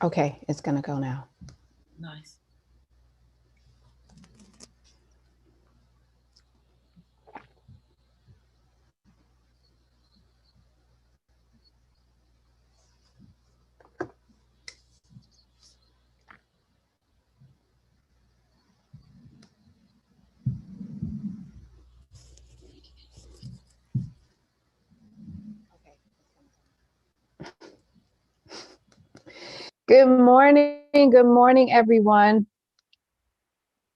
Okay, it's gonna go now. Nice. Good morning, everyone.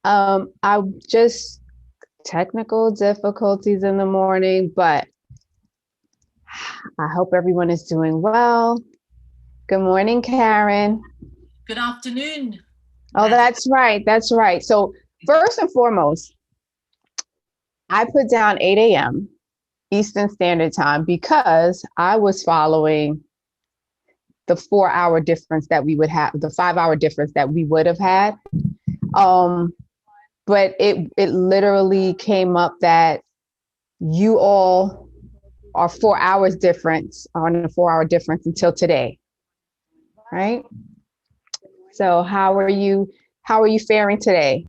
I just technical difficulties in the morning, but I hope everyone is doing well. Good morning, Karen. Good afternoon, Oh, Nadia. that's right. That's right. So, first and foremost, I put down 8 a.m. Eastern Standard Time because I was following the 4 hour difference that we would have, the 5 hour difference that we would have had. Um, but it literally came up that you all are 4 hours difference on a 4 hour difference until today, right? So how are you faring today?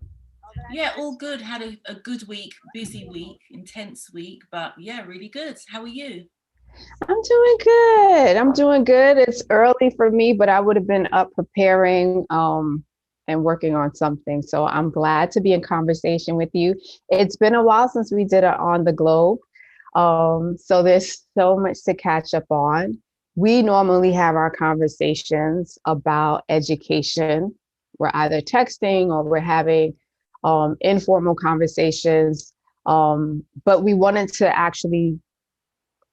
Yeah, all good. Had a good week, busy week, intense week, but yeah, really good. How are you? I'm doing good. I'm doing good. It's early for me, but I would have been up preparing and working on something. So I'm glad to be in conversation with you. It's been a while since we did it on the globe. So there's so much to catch up on. We normally have our conversations about education. We're either texting or we're having informal conversations. But we wanted to actually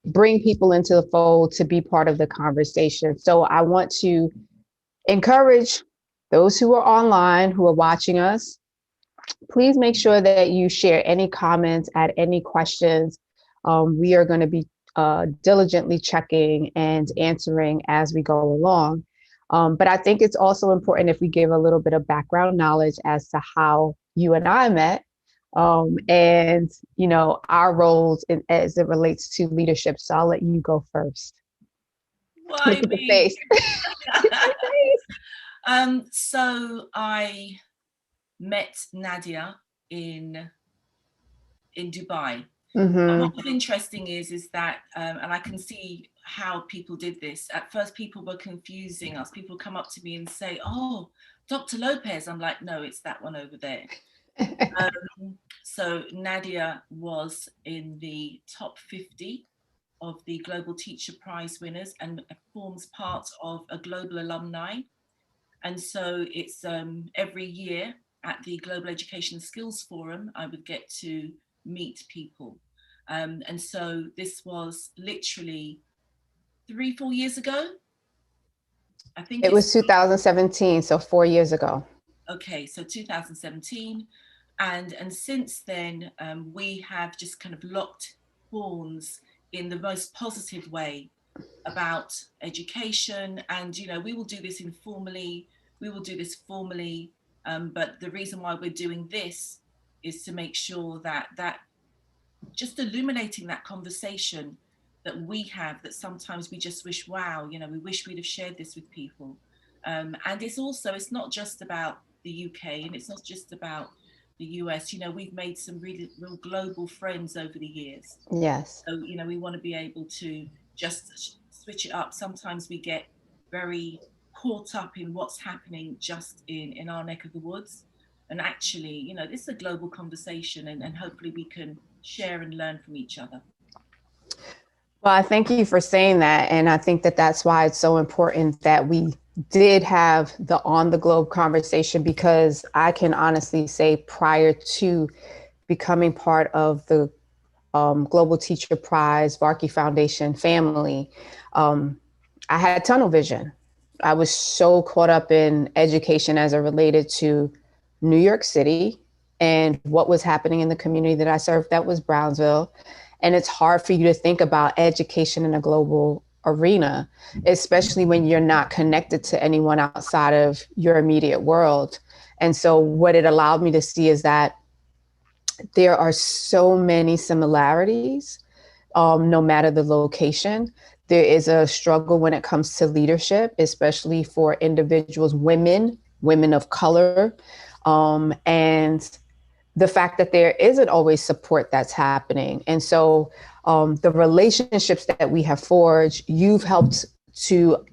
bring people into the fold to be part of the conversation. So I want to encourage those who are online, who are watching us, please make sure that you share any comments, add any questions. We are going to be diligently checking and answering as we go along. But I think it's also important if we give a little bit of background knowledge as to how you and I met, and our roles as it relates to leadership. So I'll let you go first. Look Why at the me? face. Look at the face. So I met Nadia in Dubai. But what Mm-hmm. was interesting is that, and I can see how people did this. At first, people were confusing us. People come up to me and say, "Oh, Dr. Lopez." I'm like, "No, it's that one over there." So Nadia was in the top 50 of the Global Teacher Prize winners and forms part of a global alumni. And so it's every year at the Global Education Skills Forum, I would get to meet people. And so this was literally 3, 4 years ago. I think It it's was 2017, so 4 years ago. okay, so 2017. And since then, we have just kind of locked horns in the most positive way about education. And we will do this informally, we will do this formally, but the reason why we're doing this is to make sure that just illuminating that conversation that we have, that sometimes we just wish, wow, we wish we'd have shared this with people. And it's not just about the UK, and it's not just about the US. We've made some really real global friends over the years. Yes. So, we want to be able to just switch it up. Sometimes we get very caught up in what's happening just in our neck of the woods. And actually, this is a global conversation, and hopefully we can share and learn from each other. Well, I thank you for saying that. And I think that that's why it's so important that we did have the on the globe conversation, because I can honestly say prior to becoming part of the Global Teacher Prize, Varkey Foundation family, um, I had tunnel vision. I was so caught up in education as it related to New York City and what was happening in the community that I served, that was Brownsville. And it's hard for you to think about education in a global arena, especially when you're not connected to anyone outside of your immediate world. And so, what it allowed me to see is that there are so many similarities, no matter the location, there is a struggle when it comes to leadership, especially for individuals, women of color, and the fact that there isn't always support that's happening. And so the relationships that we have forged, you've helped to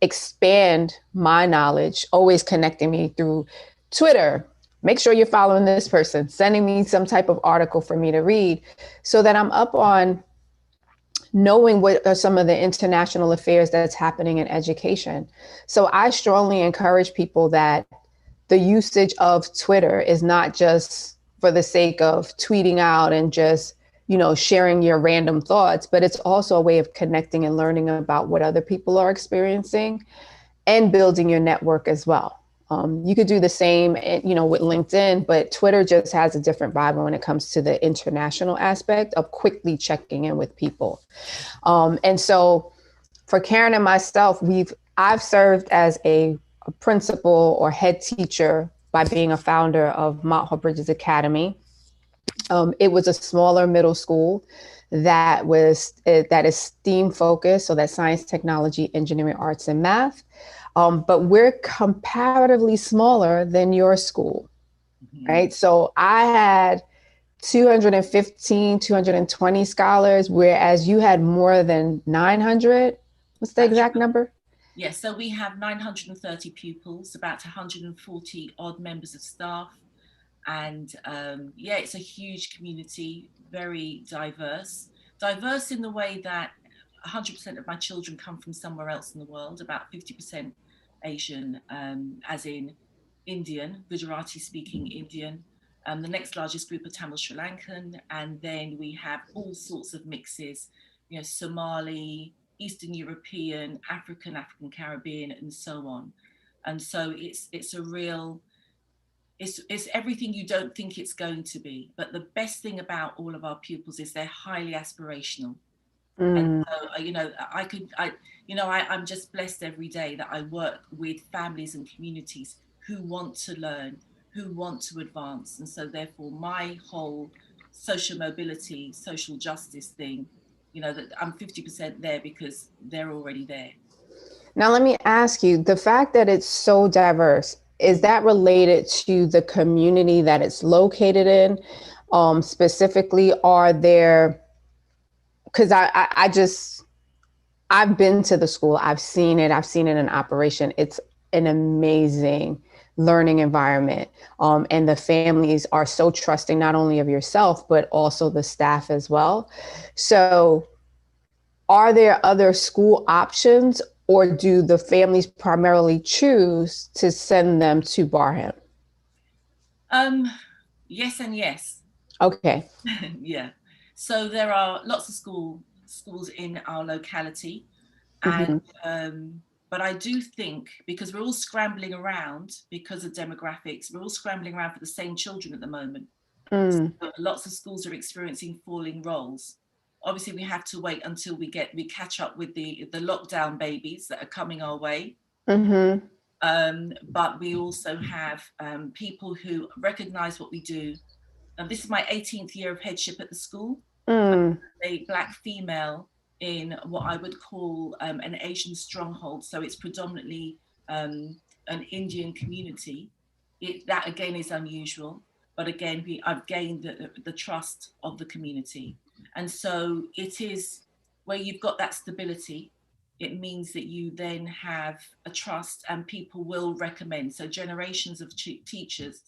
expand my knowledge, always connecting me through Twitter. Make sure you're following this person, sending me some type of article for me to read so that I'm up on knowing what are some of the international affairs that's happening in education. So I strongly encourage people that the usage of Twitter is not just for the sake of tweeting out and just, sharing your random thoughts, but it's also a way of connecting and learning about what other people are experiencing and building your network as well. You could do the same, with LinkedIn, but Twitter just has a different vibe when it comes to the international aspect of quickly checking in with people. And so for Karen and myself, I've served as a principal or head teacher by being a founder of Mount Hope Bridges Academy. It was a smaller middle school that is STEAM focused, so that's science, technology, engineering, arts, and math. But we're comparatively smaller than your school, right? So I had 215, 220 scholars, whereas you had more than 900. What's the exact number? Yes, so we have 930 pupils, about 140 odd members of staff. And it's a huge community, very diverse. Diverse in the way that 100% of my children come from somewhere else in the world, about 50% Asian, as in Indian, Gujarati speaking Indian. The next largest group are Tamil Sri Lankan. And then we have all sorts of mixes, Somali, Eastern European, African Caribbean, and so on. And so it's a real, it's everything you don't think it's going to be. But the best thing about all of our pupils is they're highly aspirational. And so, I'm just blessed every day that I work with families and communities who want to learn, who want to advance. And so therefore my whole social mobility, social justice thing, that I'm 50% there because they're already there. Now, let me ask you, the fact that it's so diverse, is that related to the community that it's located in? Specifically, are there, because I've been to the school, I've seen it in operation. It's an amazing learning environment. And the families are so trusting, not only of yourself, but also the staff as well. So are there other school options, or do the families primarily choose to send them to Barham? Yes and yes. Okay. Yeah. So there are lots of schools in our locality. And but I do think, because we're all scrambling around because of demographics, we're all scrambling around for the same children at the moment. So lots of schools are experiencing falling roles. Obviously, we have to wait until we catch up with the lockdown babies that are coming our way. But we also have people who recognize what we do. And this is my 18th year of headship at the school. A Black female in what I would call an Asian stronghold. So it's predominantly an Indian community. That again is unusual, but again, I've gained the trust of the community. And so it is where you've got that stability, it means that you then have a trust and people will recommend. So generations of teachers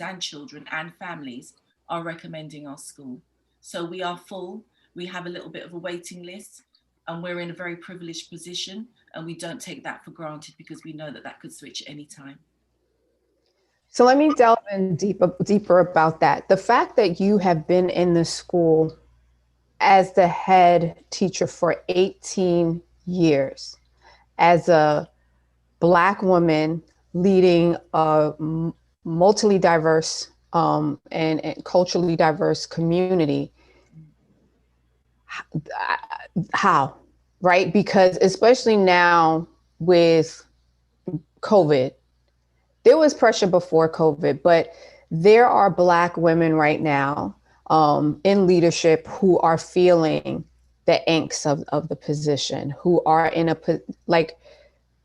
and children and families are recommending our school. So we are full. We have a little bit of a waiting list, and we're in a very privileged position, and we don't take that for granted because we know that could switch anytime. So let me delve in deeper about that. The fact that you have been in the school as the head teacher for 18 years, as a Black woman leading a multiply diverse and culturally diverse community, how, right? Because especially now with COVID, there was pressure before COVID, but there are Black women right now in leadership who are feeling the angst of the position, who are in like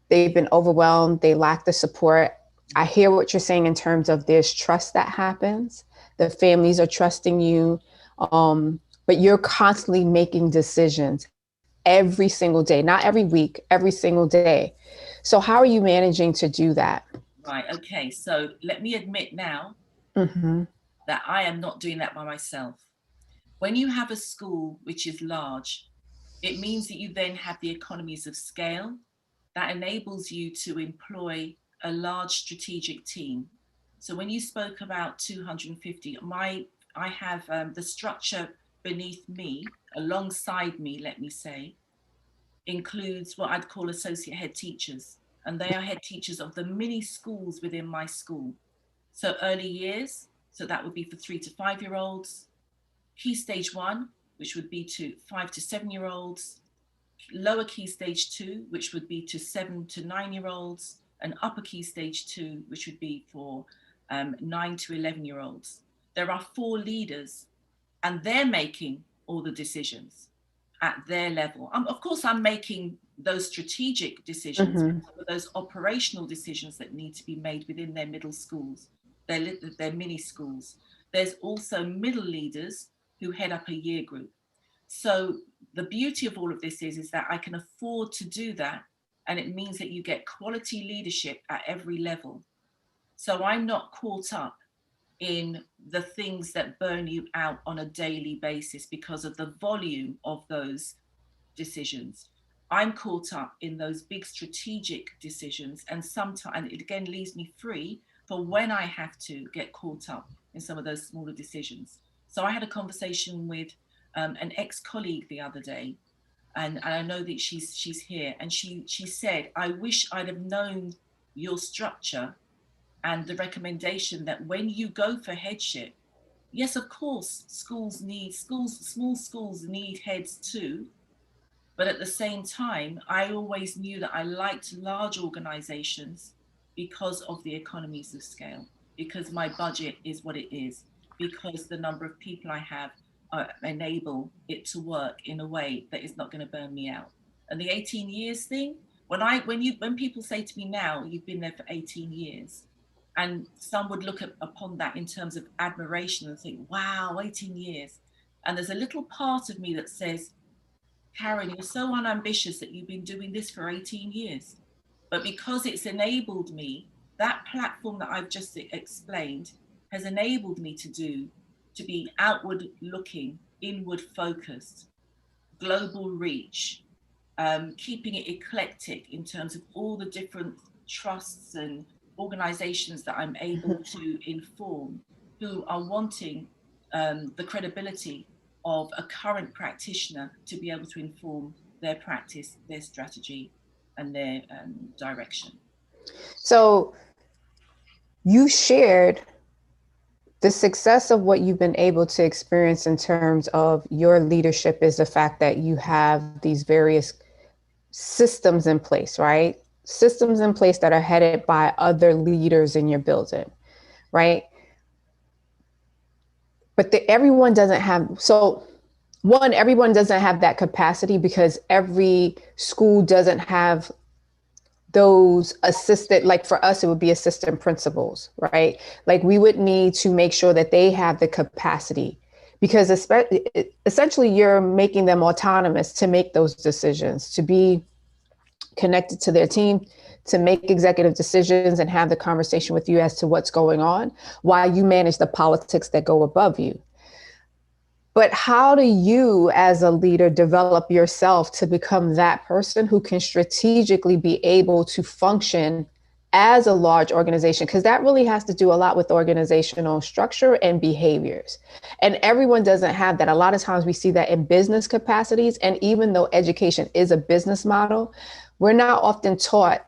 they've been overwhelmed, they lack the support. I hear what you're saying in terms of there's trust that happens. The families are trusting you, but you're constantly making decisions every single day, not every week, every single day. So how are you managing to do that? Right. Okay. So let me admit now Mm-hmm. that I am not doing that by myself. When you have a school which is large, it means that you then have the economies of scale that enables you to employ a large strategic team. So when you spoke about 250, I have the structure beneath me, alongside me, let me say, includes what I'd call associate head teachers. And they are head teachers of the mini schools within my school. So early years, so that would be for 3 to 5 year olds, key stage one, which would be to 5 to 7 year olds, lower key stage two, which would be to 7 to 9 year olds, and upper key stage two, which would be for 9 to 11 year olds. There are four leaders, and they're making all the decisions at their level. Of course, I'm making those strategic decisions, Mm-hmm. those operational decisions that need to be made within their middle schools, their mini schools. There's also middle leaders who head up a year group. So the beauty of all of this is that I can afford to do that. And it means that you get quality leadership at every level. So I'm not caught up in the things that burn you out on a daily basis because of the volume of those decisions. I'm caught up in those big strategic decisions, and sometimes, and it again leaves me free for when I have to get caught up in some of those smaller decisions. So I had a conversation with an ex-colleague the other day, and I know that she's here, and she said, I wish I'd have known your structure and the recommendation that when you go for headship, yes, of course, small schools need heads too. But at the same time, I always knew that I liked large organizations because of the economies of scale, because my budget is what it is, because the number of people I have enable it to work in a way that is not going to burn me out. And the 18 years thing, when people say to me now, you've been there for 18 years, and some would look upon that in terms of admiration and think, wow, 18 years. And there's a little part of me that says, Karen, you're so unambitious that you've been doing this for 18 years. But because it's enabled me, that platform that I've just explained has enabled me to be outward looking, inward focused, global reach, keeping it eclectic in terms of all the different trusts and organizations that I'm able to inform, who are wanting the credibility of a current practitioner to be able to inform their practice, their strategy, and their direction. So you shared the success of what you've been able to experience in terms of your leadership is the fact that you have these various systems in place, right? Systems in place that are headed by other leaders in your building, right? But everyone doesn't have, so one, everyone doesn't have that capacity because every school doesn't have those assistant, like for us, it would be assistant principals, right? Like we would need to make sure that they have the capacity because essentially you're making them autonomous to make those decisions, to be connected to their team, to make executive decisions and have the conversation with you as to what's going on while you manage the politics that go above you. But how do you as a leader develop yourself to become that person who can strategically be able to function as a large organization? Because that really has to do a lot with organizational structure and behaviors. And everyone doesn't have that. A lot of times we see that in business capacities. And even though education is a business model, we're not often taught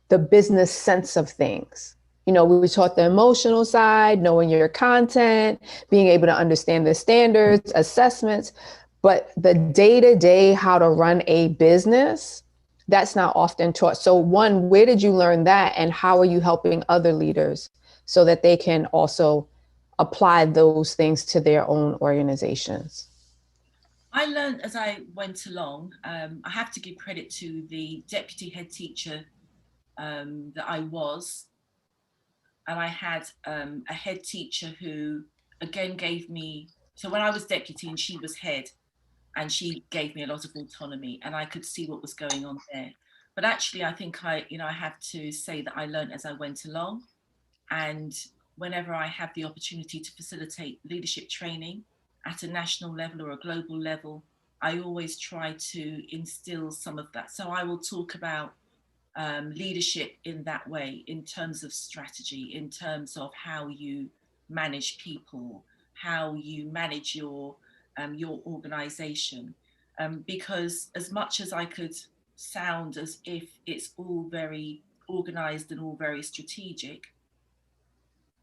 the business sense of things. You know, we taught the emotional side, knowing your content, being able to understand the standards, assessments, but the day-to-day how to run a business, that's not often taught. So one, where did you learn that? And how are you helping other leaders so that they can also apply those things to their own organizations? I learned as I went along. I have to give credit to the deputy head teacher that I was, and I had a head teacher who again gave me. So when I was deputy and she was head, and she gave me a lot of autonomy, and I could see what was going on there. But actually, I think I have to say that I learned as I went along, and whenever I have the opportunity to facilitate leadership training at a national level or a global level, I always try to instill some of that. So I will talk about leadership in that way, in terms of strategy, in terms of how you manage people, how you manage your organization. Because as much as I could sound as if it's all very organized and all very strategic,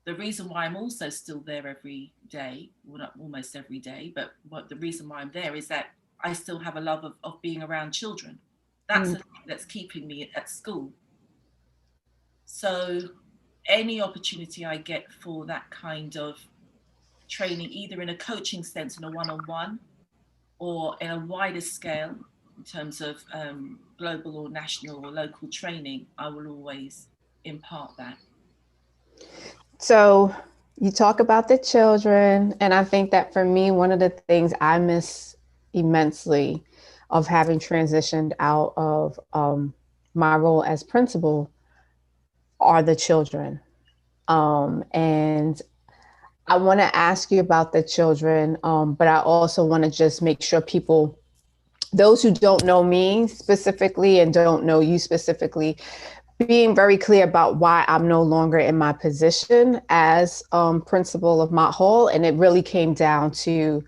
the reason why I'm also still there every day, well, not almost every day, but what the reason why I'm there is that I still have a love of being around children. That's the thing that's keeping me at school. So any opportunity I get for that kind of training, either in a coaching sense, in a one-on-one, or in a wider scale, in terms of global or national or local training, I will always impart that. So you talk about the children, and I think that for me, one of the things I miss immensely of having transitioned out of my role as principal are the children. And I want to ask you about the children, but I also want to just make sure people, those who don't know me specifically and don't know you specifically, being very clear about why I'm no longer in my position as principal of Mott Hall. And it really came down to,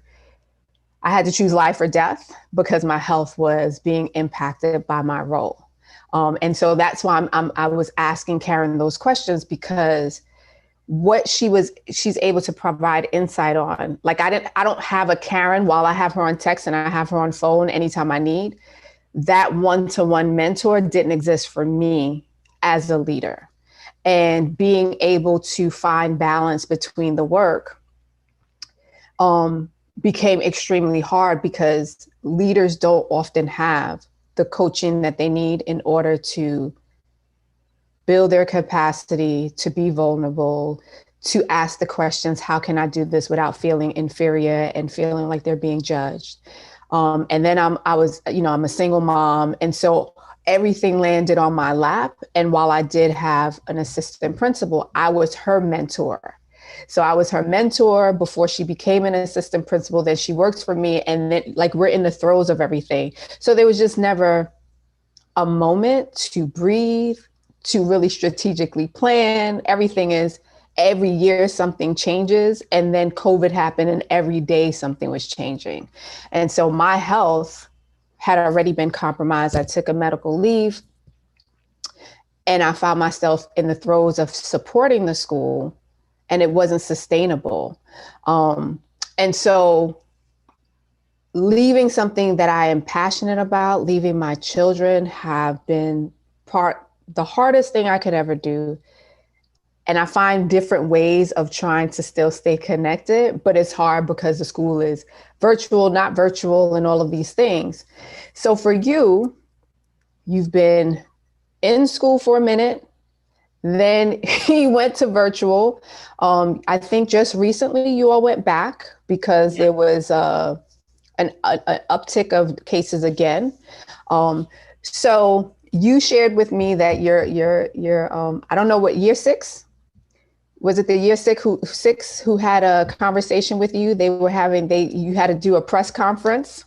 I had to choose life or death because my health was being impacted by my role. And so that's why I was asking Karen those questions, because what she's able to provide insight on. Like I don't have a Karen while I have her on text and I have her on phone anytime I need. That one-to-one mentor didn't exist for me as a leader. And being able to find balance between the work became extremely hard because leaders don't often have the coaching that they need in order to build their capacity to be vulnerable, to ask the questions, how can I do this without feeling inferior and feeling like they're being judged? And then I'm a single mom. And so everything landed on my lap. And while I did have an assistant principal, I was her mentor. So I was her mentor before she became an assistant principal. Then she worked for me. And then like we're in the throes of everything. So there was just never a moment to breathe, to really strategically plan. Everything is every year something changes. And then COVID happened and every day something was changing. And so my health had already been compromised. I took a medical leave and I found myself in the throes of supporting the school and it wasn't sustainable. And so leaving something that I am passionate about, leaving my children have been the hardest thing I could ever do. And I find different ways of trying to still stay connected, but it's hard because the school is virtual, not virtual, and all of these things. So for you, you've been in school for a minute, then you went to virtual. I think just recently you all went back because there was an uptick of cases again. So you shared with me that you're I don't know what year six. Was it the year six who had a conversation with you? You had to do a press conference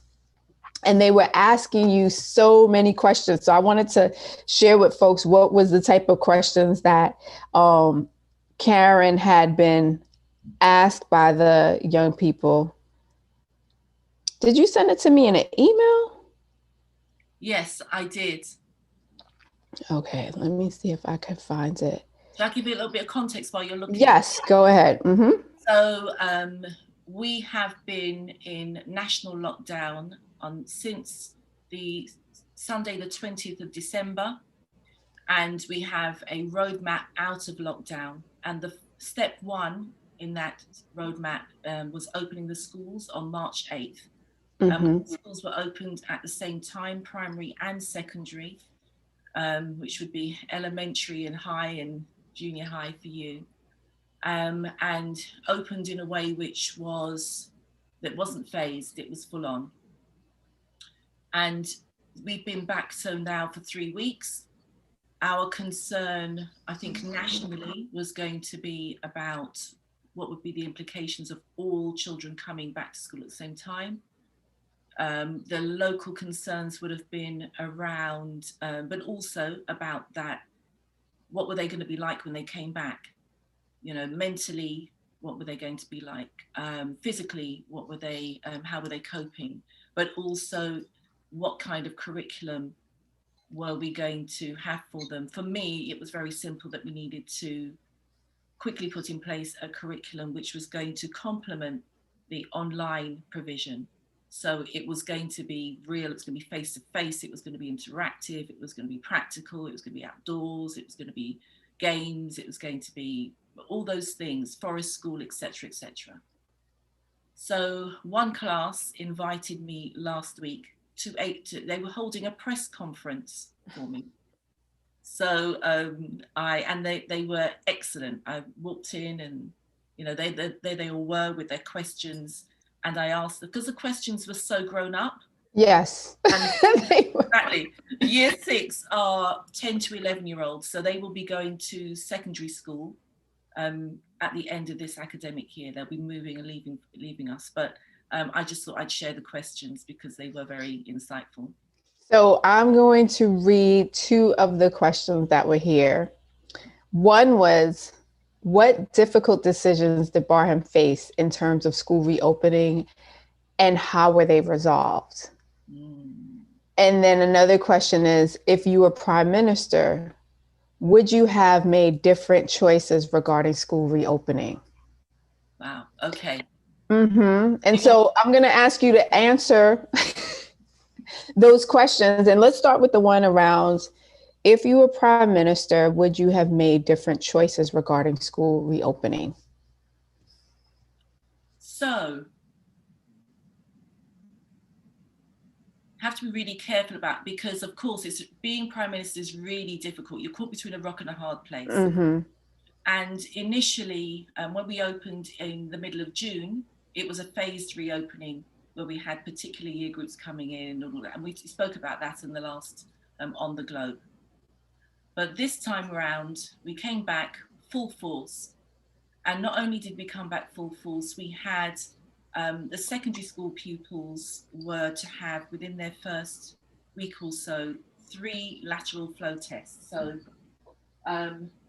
and they were asking you so many questions. So I wanted to share with folks what was the type of questions that Karen had been asked by the young people. Did you send it to me in an email? Yes, I did. Okay, let me see if I can find it. Shall I give you a little bit of context while you're looking? Yes, go ahead. Mm-hmm. So we have been in national lockdown since the Sunday, the 20th of December, and we have a roadmap out of lockdown. And the step one in that roadmap was opening the schools on March 8th. Schools were opened at the same time, primary and secondary, which would be elementary and high and junior high for you, and opened in a way that wasn't phased, it was full on. And we've been back so now for 3 weeks. Our concern, I think nationally, was going to be about what would be the implications of all children coming back to school at the same time. The local concerns would have been around, but also about that, what were they going to be like when they came back? You know, mentally, what were they going to be like? Physically, what were they, how were they coping? But also, what kind of curriculum were we going to have for them? For me, it was very simple that we needed to quickly put in place a curriculum which was going to complement the online provision. So it was going to be real, it was going to be face to face, it was going to be interactive, it was going to be practical, it was going to be outdoors, it was going to be games, it was going to be all those things, forest school, etc., etc. So one class invited me last week they were holding a press conference for me. So they were excellent. I walked in and, you know, they all were with their questions. And I asked them, because the questions were so grown up. Yes. And exactly. Year 6 are 10 to 11-year-olds. So they will be going to secondary school at the end of this academic year. They'll be moving and leaving us. But I just thought I'd share the questions because they were very insightful. So I'm going to read 2 of the questions that were here. One was, what difficult decisions did Barham face in terms of school reopening, and how were they resolved? And then another question is, if you were prime minister, would you have made different choices regarding school reopening? Wow. Okay. And so I'm going to ask you to answer those questions. And let's start with the one around, if you were prime minister, would you have made different choices regarding school reopening? So, have to be really careful about, because of course being prime minister is really difficult. You're caught between a rock and a hard place. And initially, when we opened in the middle of June, it was a phased reopening where we had particular year groups coming in and all that. And we spoke about that in the last On the Globe. But this time around, we came back full force. And not only did we come back full force, we had the secondary school pupils were to have, within their first week or so, 3 lateral flow tests. So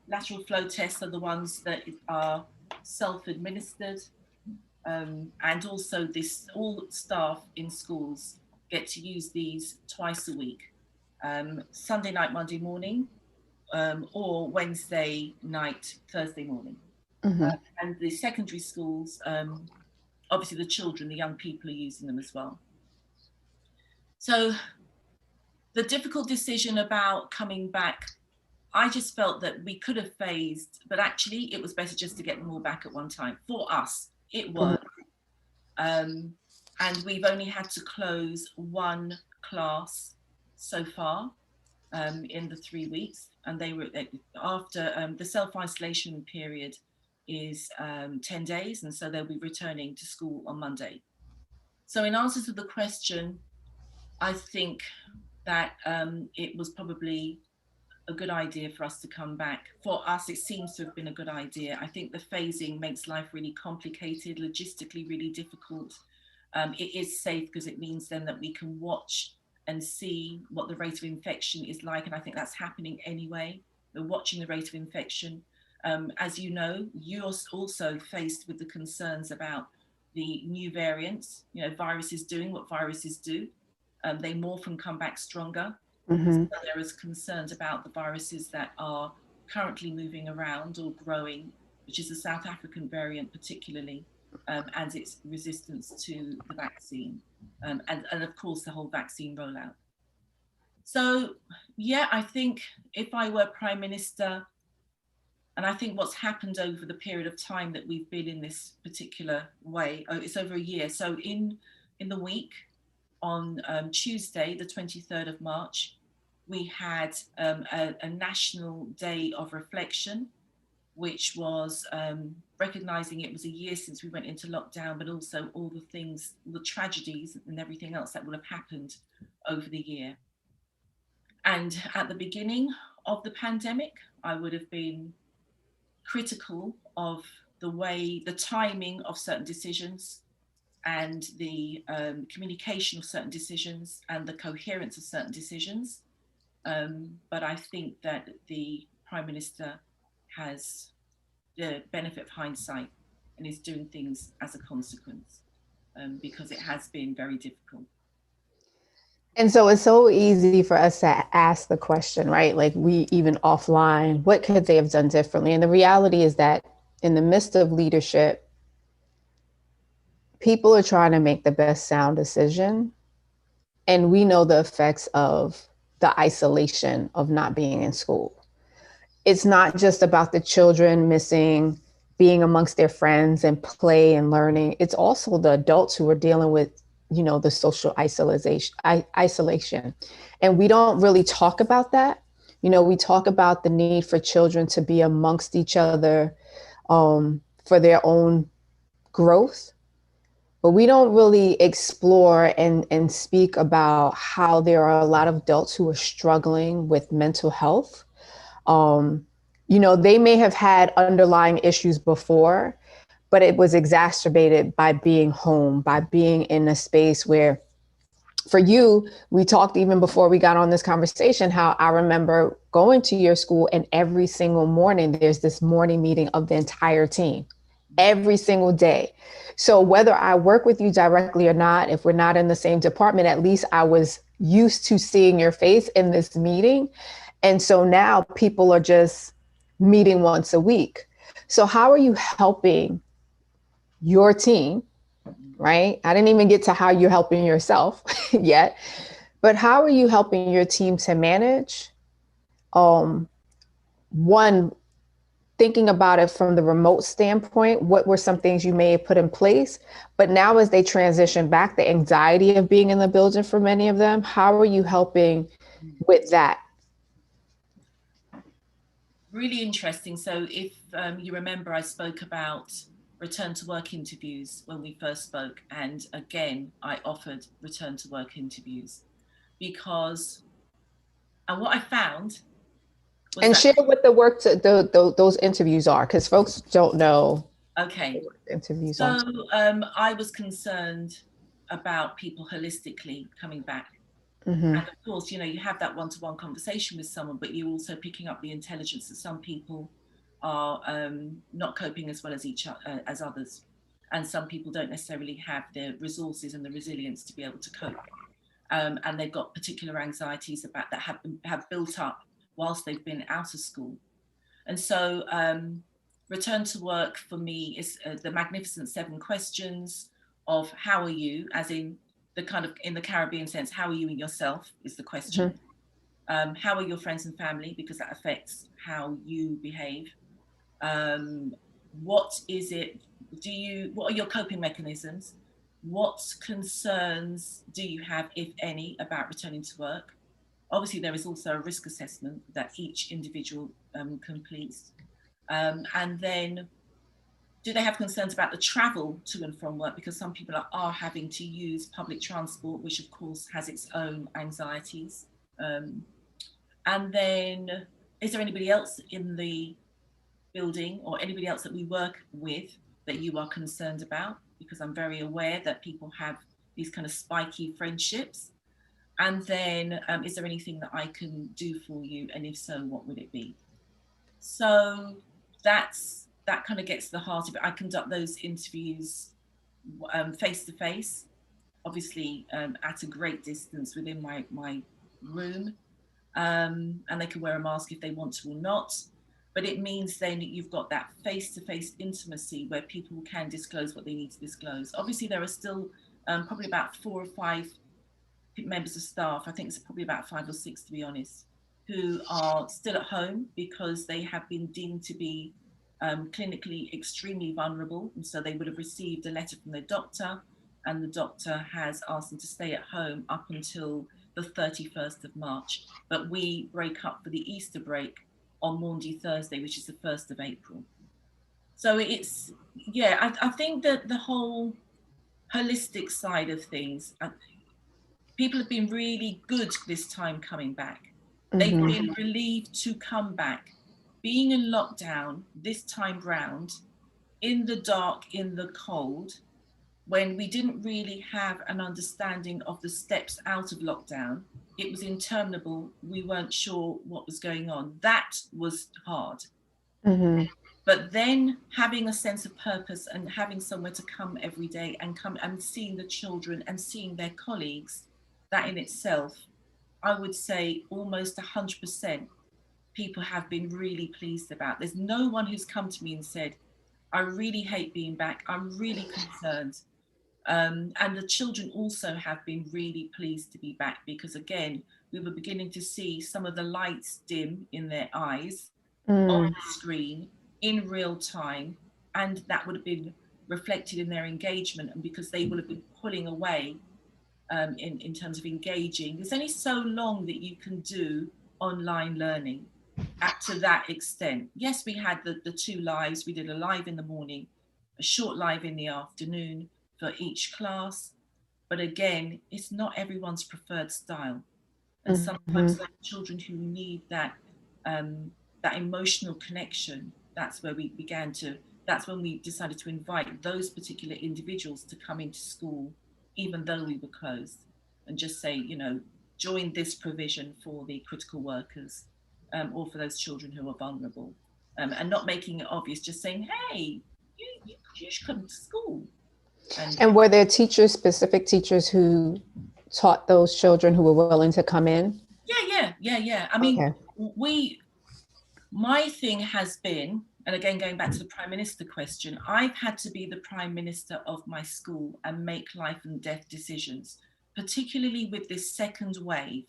lateral flow tests are the ones that are self-administered, and also all staff in schools get to use these twice a week, Sunday night, Monday morning, or Wednesday night, Thursday morning. And the secondary schools, obviously the children, the young people are using them as well. So the difficult decision about coming back, I just felt that we could have phased, but actually it was better just to get them all back at one time. For us, it was. And we've only had to close 1 class so far in the 3 weeks. And they were after the self-isolation period is 10 days. And so they'll be returning to school on Monday. So in answer to the question, I think that it was probably a good idea for us to come back. For us, it seems to have been a good idea. I think the phasing makes life really complicated, logistically really difficult. It is safe because it means then that we can watch and see what the rate of infection is like. And I think that's happening anyway. We're watching the rate of infection. As you know, you're also faced with the concerns about the new variants. You know, viruses doing what viruses do. They morph and come back stronger. So there is concerns about the viruses that are currently moving around or growing, which is the South African variant particularly, and its resistance to the vaccine, and of course the whole vaccine rollout. So yeah, I think if I were Prime Minister, and I think what's happened over the period of time that we've been in this particular way, it's over a year. So in the week, on Tuesday, the 23rd of March, we had a national day of reflection, which was recognizing it was a year since we went into lockdown, but also all the things, the tragedies and everything else that would have happened over the year. And at the beginning of the pandemic, I would have been critical of the way, the timing of certain decisions and the communication of certain decisions and the coherence of certain decisions. But I think that the Prime Minister has the benefit of hindsight and is doing things as a consequence, because it has been very difficult. And so it's so easy for us to ask the question, right? Like we even offline, what could they have done differently? And the reality is that in the midst of leadership, people are trying to make the best sound decision. And we know the effects of the isolation of not being in school. It's not just about the children missing being amongst their friends and play and learning. It's also the adults who are dealing with, the social isolation. And we don't really talk about that. We talk about the need for children to be amongst each other for their own growth. But we don't really explore and speak about how there are a lot of adults who are struggling with mental health. They may have had underlying issues before, but it was exacerbated by being home, by being in a space where, for you, we talked even before we got on this conversation, how I remember going to your school and every single morning, there's this morning meeting of the entire team, every single day. So whether I work with you directly or not, if we're not in the same department, at least I was used to seeing your face in this meeting. And so now people are just meeting once a week. So how are you helping your team, right? I didn't even get to how you're helping yourself yet, but how are you helping your team to manage? One, thinking about it from the remote standpoint, what were some things you may have put in place? But now as they transition back, the anxiety of being in the building for many of them, how are you helping with that? Really interesting. So if you remember, I spoke about return to work interviews when we first spoke. And again, I offered return to work interviews because, and what I found was And that, share what the work those interviews are, because folks don't know. okay, What interviews so are. I was concerned about people holistically coming back. Mm-hmm. And of course, you have that one-to-one conversation with someone, but you're also picking up the intelligence that some people are not coping as well as as others, and some people don't necessarily have the resources and the resilience to be able to cope, and they've got particular anxieties about that have built up whilst they've been out of school. And so, return to work for me is the magnificent 7 questions of how are you, as in the kind of in the Caribbean sense, how are you in yourself is the question. How are your friends and family, because that affects how you behave. What is it, what are your coping mechanisms? What concerns do you have, if any, about returning to work? Obviously, there is also a risk assessment that each individual completes. And then, do they have concerns about the travel to and from work? Because some people are having to use public transport, which of course has its own anxieties. And then, is there anybody else in the building or anybody else that we work with that you are concerned about? Because I'm very aware that people have these kind of spiky friendships. And then, is there anything that I can do for you? And if so, what would it be? So that kind of gets to the heart of it. I conduct those interviews face to face, obviously at a great distance within my room, and they can wear a mask if they want to or not. But it means then that you've got that face-to-face intimacy where people can disclose what they need to disclose. Obviously, there are still probably about 4 or 5 members of staff, I think it's probably about 5 or 6 to be honest, who are still at home because they have been deemed to be clinically extremely vulnerable. And so they would have received a letter from their doctor and the doctor has asked them to stay at home up until the 31st of March. But we break up for the Easter break on Maundy Thursday, which is the 1st of April. So it's, yeah, I think that the whole holistic side of things, people have been really good this time coming back. They've been relieved to come back. Being in lockdown this time round, in the dark, in the cold, when we didn't really have an understanding of the steps out of lockdown, it was interminable. We weren't sure what was going on. That was hard. But then having a sense of purpose and having somewhere to come every day and come and seeing the children and seeing their colleagues, that in itself, I would say almost 100% people have been really pleased about. There's no one who's come to me and said, I really hate being back. I'm really concerned. And the children also have been really pleased to be back because, again, we were beginning to see some of the lights dim in their eyes on the screen in real time. And that would have been reflected in their engagement. And because they would have been pulling away in terms of engaging, there's only so long that you can do online learning to that extent. Yes, we had the 2 lives. We did a live in the morning, a short live in the afternoon for each class. But again, it's not everyone's preferred style. And sometimes like children who need that emotional connection, that's when we decided to invite those particular individuals to come into school, even though we were closed, and just say, join this provision for the critical workers or for those children who are vulnerable. And not making it obvious, just saying, hey, you should come to school. And were there teachers, specific teachers who taught those children who were willing to come in? Yeah. I mean, my thing has been, and again, going back to the Prime Minister question, I've had to be the Prime Minister of my school and make life and death decisions, particularly with this second wave.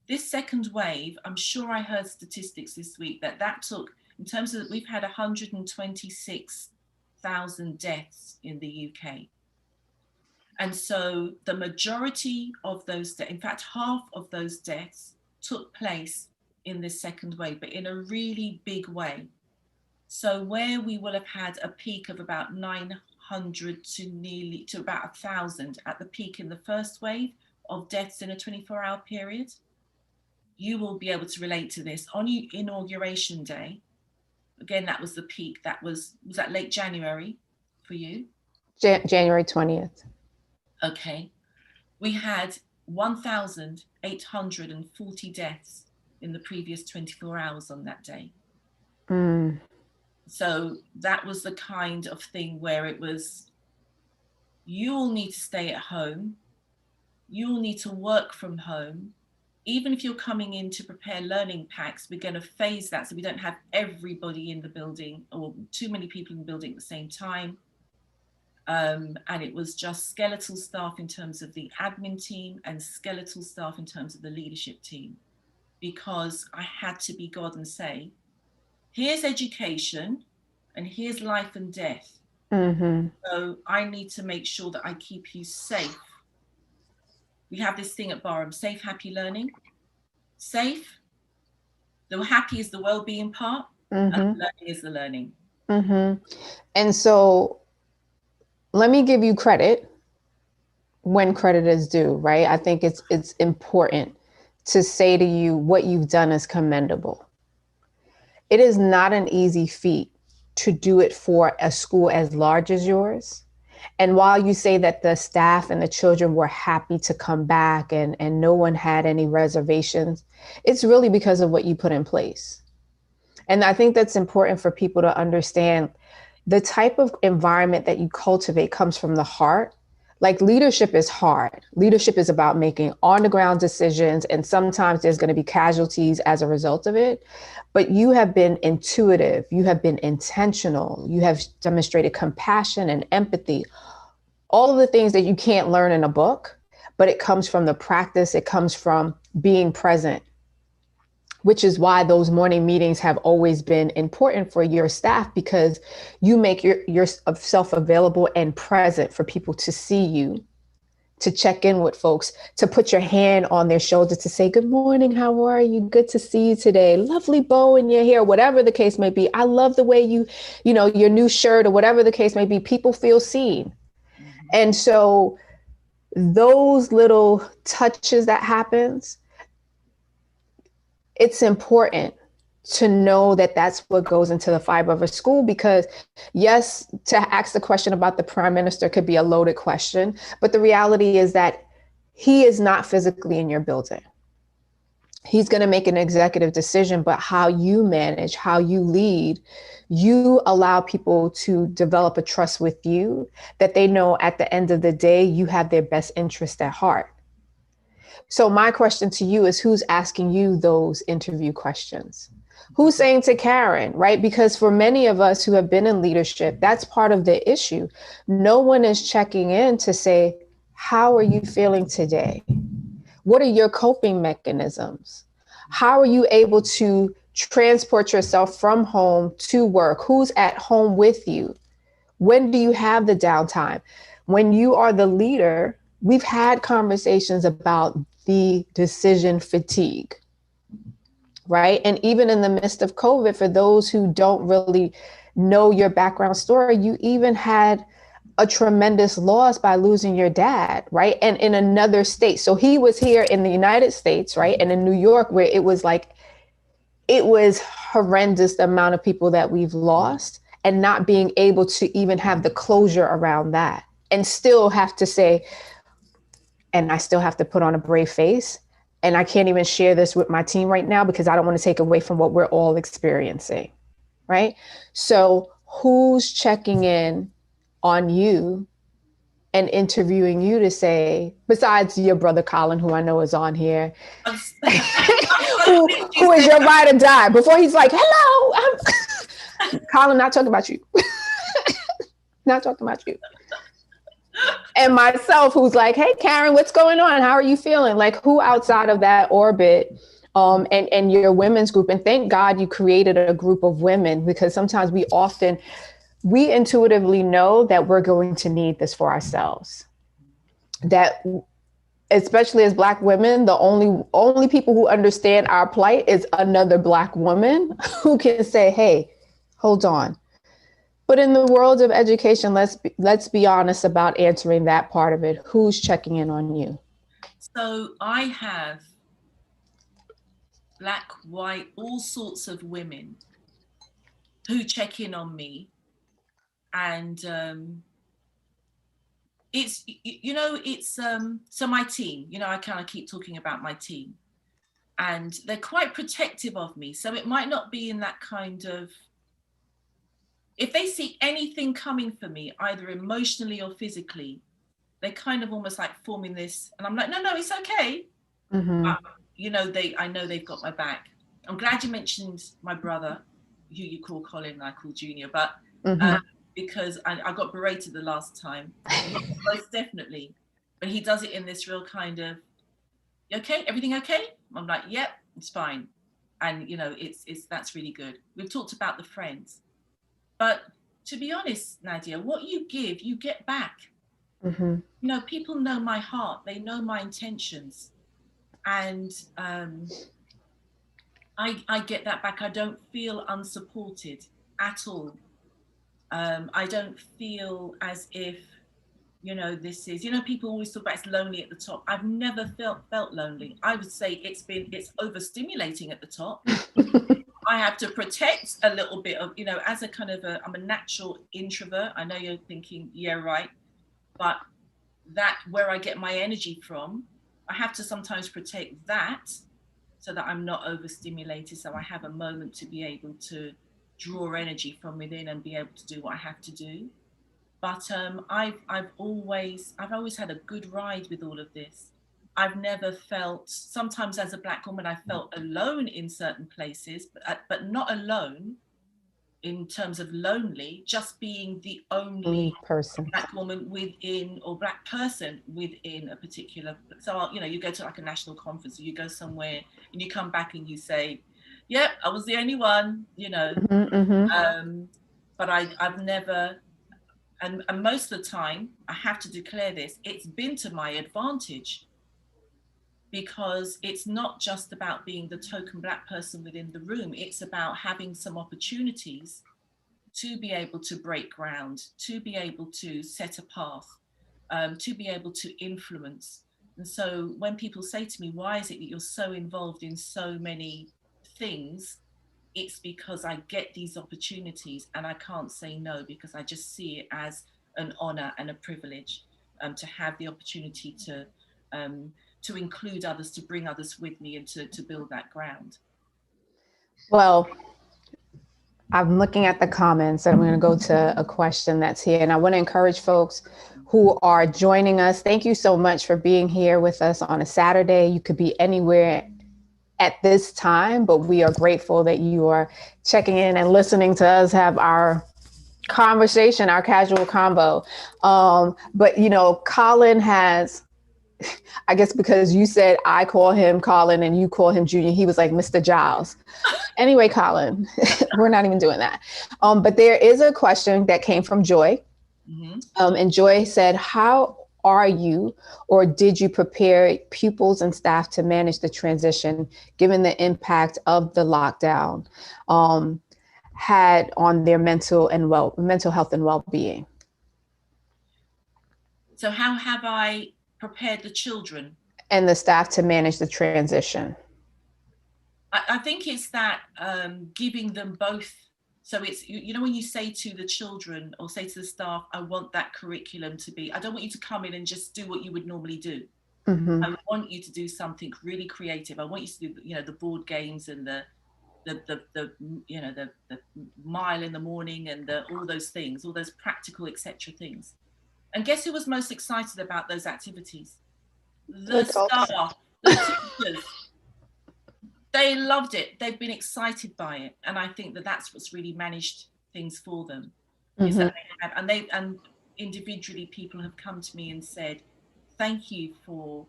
This second wave, I'm sure I heard statistics this week that took, in terms of, we've had 126,000 deaths in the UK. And so the majority of those, in fact, half of those deaths took place in this second wave, but in a really big way. So where we will have had a peak of about 900 to about 1,000 at the peak in the first wave of deaths in a 24-hour period, you will be able to relate to this. On Inauguration Day, again, that was the peak. Was that late January for you? January 20th. Okay. We had 1,840 deaths in the previous 24 hours on that day. So that was the kind of thing where it was, you all need to stay at home. You all need to work from home. Even if you're coming in to prepare learning packs, we're going to phase that so we don't have everybody in the building or too many people in the building at the same time. And it was just skeletal staff in terms of the admin team and skeletal staff in terms of the leadership team, because I had to be God and say, here's education and here's life and death. So I need to make sure that I keep you safe. We have this thing at Barham, safe, happy learning. Safe, the happy is the well-being part, and learning is the learning. And so let me give you credit when credit is due, right? I think it's important to say to you what you've done is commendable. It is not an easy feat to do it for a school as large as yours. And while you say that the staff and the children were happy to come back and no one had any reservations, it's really because of what you put in place. And I think that's important for people to understand. The type of environment that you cultivate comes from the heart. Like, leadership is hard. Leadership is about making on the ground decisions. And sometimes there's going to be casualties as a result of it. But you have been intuitive. You have been intentional. You have demonstrated compassion and empathy. All of the things that you can't learn in a book, but it comes from the practice. It comes from being present, which is why those morning meetings have always been important for your staff, because you make yourself available and present for people to see you to check in with folks, to put your hand on their shoulder, to say, good morning, how are you? Good to see you today. Lovely bow in your hair, whatever the case may be. I love the way you know, your new shirt or whatever the case may be. People feel seen. Mm-hmm. And so those little touches that happens, it's important to know that that's what goes into the fiber of a school, because yes, to ask the question about the prime minister could be a loaded question, but the reality is that he is not physically in your building. He's going to make an executive decision, but how you manage, how you lead, you allow people to develop a trust with you that they know at the end of the day, you have their best interest at heart. So my question to you is, who's asking you those interview questions? Who's saying to Karen, right? Because for many of us who have been in leadership, that's part of the issue. No one is checking in to say, how are you feeling today? What are your coping mechanisms? How are you able to transport yourself from home to work? Who's at home with you? When do you have the downtime? When you are the leader, we've had conversations about the decision fatigue, right? And even in the midst of COVID, for those who don't really know your background story, you even had a tremendous loss by losing your dad, right? And in another state. So he was here in the United States, right? And in New York, where it was like, it was horrendous the amount of people that we've lost, and not being able to even have the closure around that, and still have to say, and I still have to put on a brave face. And I can't even share this with my team right now because I don't want to take away from what we're all experiencing, right? So who's checking in on you and interviewing you to say, besides your brother Colin, who I know is on here, who is your ride or die, before he's like, hello, Colin, not talking about you. Not talking about you. And myself, who's like, hey, Karen, what's going on? How are you feeling? Like, who outside of that orbit, and your women's group? And thank God you created a group of women, because sometimes we intuitively know that we're going to need this for ourselves. That, especially as Black women, the only people who understand our plight is another Black woman who can say, hey, hold on. But in the world of education, let's be honest about answering that part of it. Who's checking in on you? So I have Black, white, all sorts of women who check in on me. And it's, so my team, I kind of keep talking about my team, and they're quite protective of me. So it might not be in that kind of, if they see anything coming for me, either emotionally or physically, they kind of almost like forming this, and I'm like, no, it's okay. Mm-hmm. I know they've got my back. I'm glad you mentioned my brother, who you call Colin and I call Junior, but because I got berated the last time, most definitely. But he does it in this real kind of, you okay? Everything okay? I'm like, yep, it's fine. And it's that's really good. We've talked about the friends. But to be honest, Nadia, what you give, you get back. Mm-hmm. People know my heart, they know my intentions. And I get that back. I don't feel unsupported at all. I don't feel as if, this is, people always talk about it's lonely at the top. I've never felt lonely. I would say it's overstimulating at the top. I have to protect a little bit of, as a kind of I'm a natural introvert. I know you're thinking, yeah, right. But that, where I get my energy from, I have to sometimes protect that so that I'm not overstimulated. So I have a moment to be able to draw energy from within and be able to do what I have to do. But I've always had a good ride with all of this. I've never felt, sometimes as a Black woman, I felt alone in certain places, but not alone in terms of lonely, just being the only person, Black woman within, or Black person within a particular. So, you go to like a national conference, or you go somewhere and you come back and you say, yep, I was the only one, Mm-hmm. But I've never and most of the time, I have to declare this, it's been to my advantage, because it's not just about being the token Black person within the room. It's about having some opportunities to be able to break ground, to be able to set a path, to be able to influence. And so when people say to me, why is it that you're so involved in so many things? It's because I get these opportunities and I can't say no, because I just see it as an honor and a privilege, to have the opportunity to include others, to bring others with me, and to build that ground. Well, I'm looking at the comments and I'm going to go to a question that's here. And I want to encourage folks who are joining us. Thank you so much for being here with us on a Saturday. You could be anywhere at this time, but we are grateful that you are checking in and listening to us have our conversation, our casual combo. But, you know, Colin has, I guess because you said I call him Colin and you call him Junior, he was like Mr. Giles. Anyway, Colin, we're not even doing that. But there is a question that came from Joy. Mm-hmm. And Joy said, how are you, or did you prepare pupils and staff to manage the transition, given the impact of the lockdown had on their mental health and well-being? So how have I prepared the children and the staff to manage the transition? I think it's that giving them both. So it's, you know, when you say to the children or say to the staff, I want that curriculum to be, I don't want you to come in and just do what you would normally do. Mm-hmm. I want you to do something really creative. I want you to do, you know, the board games and the you know, the mile in the morning and all those things, all those practical, etc. things. And guess who was most excited about those activities? The staff, the teachers. They loved it. They've been excited by it, and I think that that's what's really managed things for them. Mm-hmm. Is that they have, and individually, people have come to me and said, "Thank you for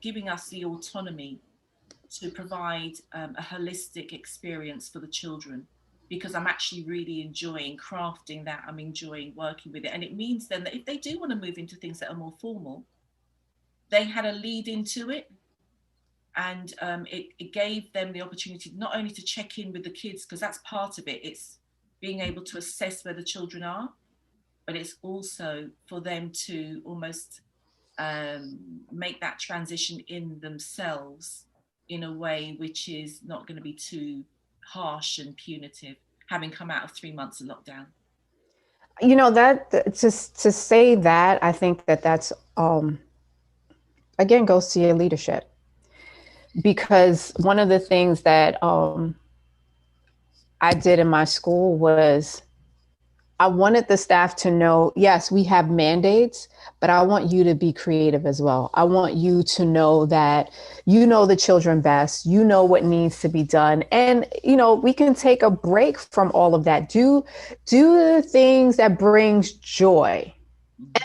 giving us the autonomy to provide a holistic experience for the children, because I'm actually really enjoying crafting that. I'm enjoying working with it, and it means then that if they do want to move into things that are more formal, they had a lead into it." And it gave them the opportunity not only to check in with the kids, because that's part of it, it's being able to assess where the children are, but it's also for them to almost make that transition in themselves in a way which is not going to be too harsh and punitive, having come out of 3 months of lockdown. You know, that just to say that, I think that's again goes to your leadership. Because one of the things that I did in my school was I wanted the staff to know, yes, we have mandates, but I want you to be creative as well. I want you to know that you know the children best, you know what needs to be done. And, you know, we can take a break from all of that. Do the things that brings joy.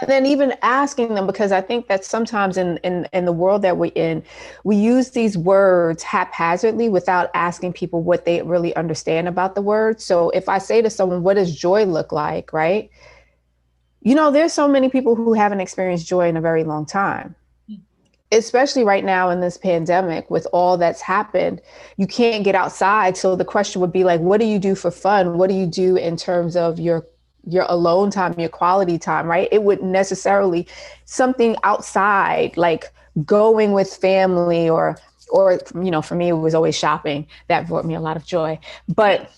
And then even asking them, because I think that sometimes in the world that we're in, we use these words haphazardly without asking people what they really understand about the word. So if I say to someone, what does joy look like, right? You know, there's so many people who haven't experienced joy in a very long time, especially right now in this pandemic with all that's happened. You can't get outside. So the question would be like, what do you do for fun? What do you do in terms of your alone time, your quality time, right? It wouldn't necessarily something outside, like going with family or, you know, for me, it was always shopping. That brought me a lot of joy. But,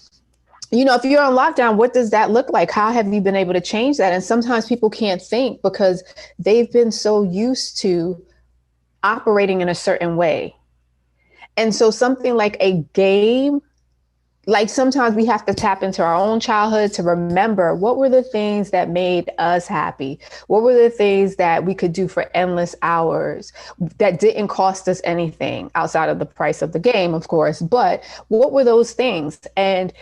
you know, if you're on lockdown, what does that look like? How have you been able to change that? And sometimes people can't think because they've been so used to operating in a certain way. And so something like a game, like sometimes we have to tap into our own childhood to remember what were the things that made us happy? What were the things that we could do for endless hours that didn't cost us anything outside of the price of the game, of course, but what were those things? And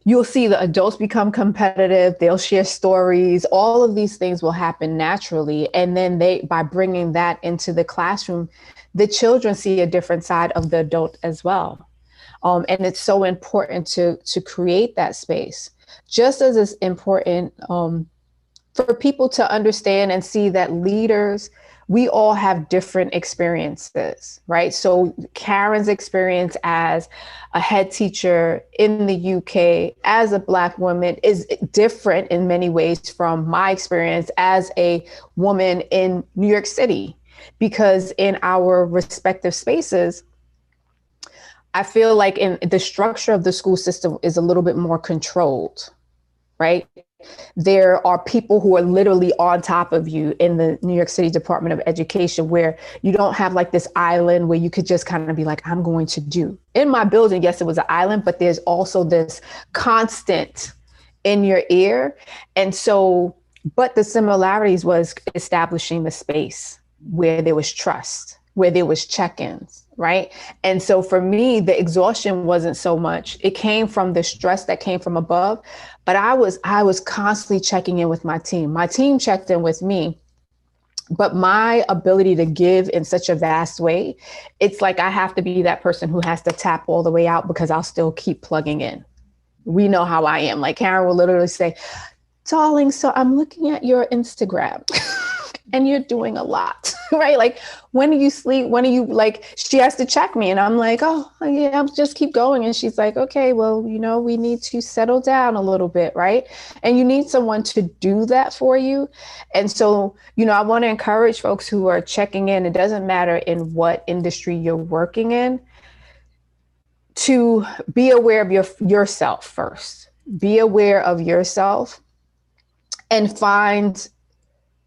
you'll see the adults become competitive. They'll share stories. All of these things will happen naturally. And then by bringing that into the classroom, the children see a different side of the adult as well. And it's so important to create that space, just as it's important for people to understand and see that leaders, we all have different experiences, right? So Karen's experience as a head teacher in the UK as a Black woman is different in many ways from my experience as a woman in New York City, because in our respective spaces, I feel like in the structure of the school system is a little bit more controlled, right? There are people who are literally on top of you in the New York City Department of Education, where you don't have like this island where you could just kind of be like, I'm going to do. In my building, yes, it was an island, but there's also this constant in your ear. And so, but the similarities was establishing the space where there was trust, where there was check-ins, right? And so for me, the exhaustion wasn't so much. It came from the stress that came from above, but I was constantly checking in with my team. My team checked in with me, but my ability to give in such a vast way, it's like I have to be that person who has to tap all the way out because I'll still keep plugging in. We know how I am. Like Karen will literally say, darling, so I'm looking at your Instagram and you're doing a lot, right? Like, when do you sleep? When do you, like, she has to check me and I'm like, oh yeah, I'll just keep going. And she's like, okay, well, we need to settle down a little bit, right? And you need someone to do that for you. And so, I want to encourage folks who are checking in, it doesn't matter in what industry you're working in, to be aware of yourself first. Be aware of yourself and find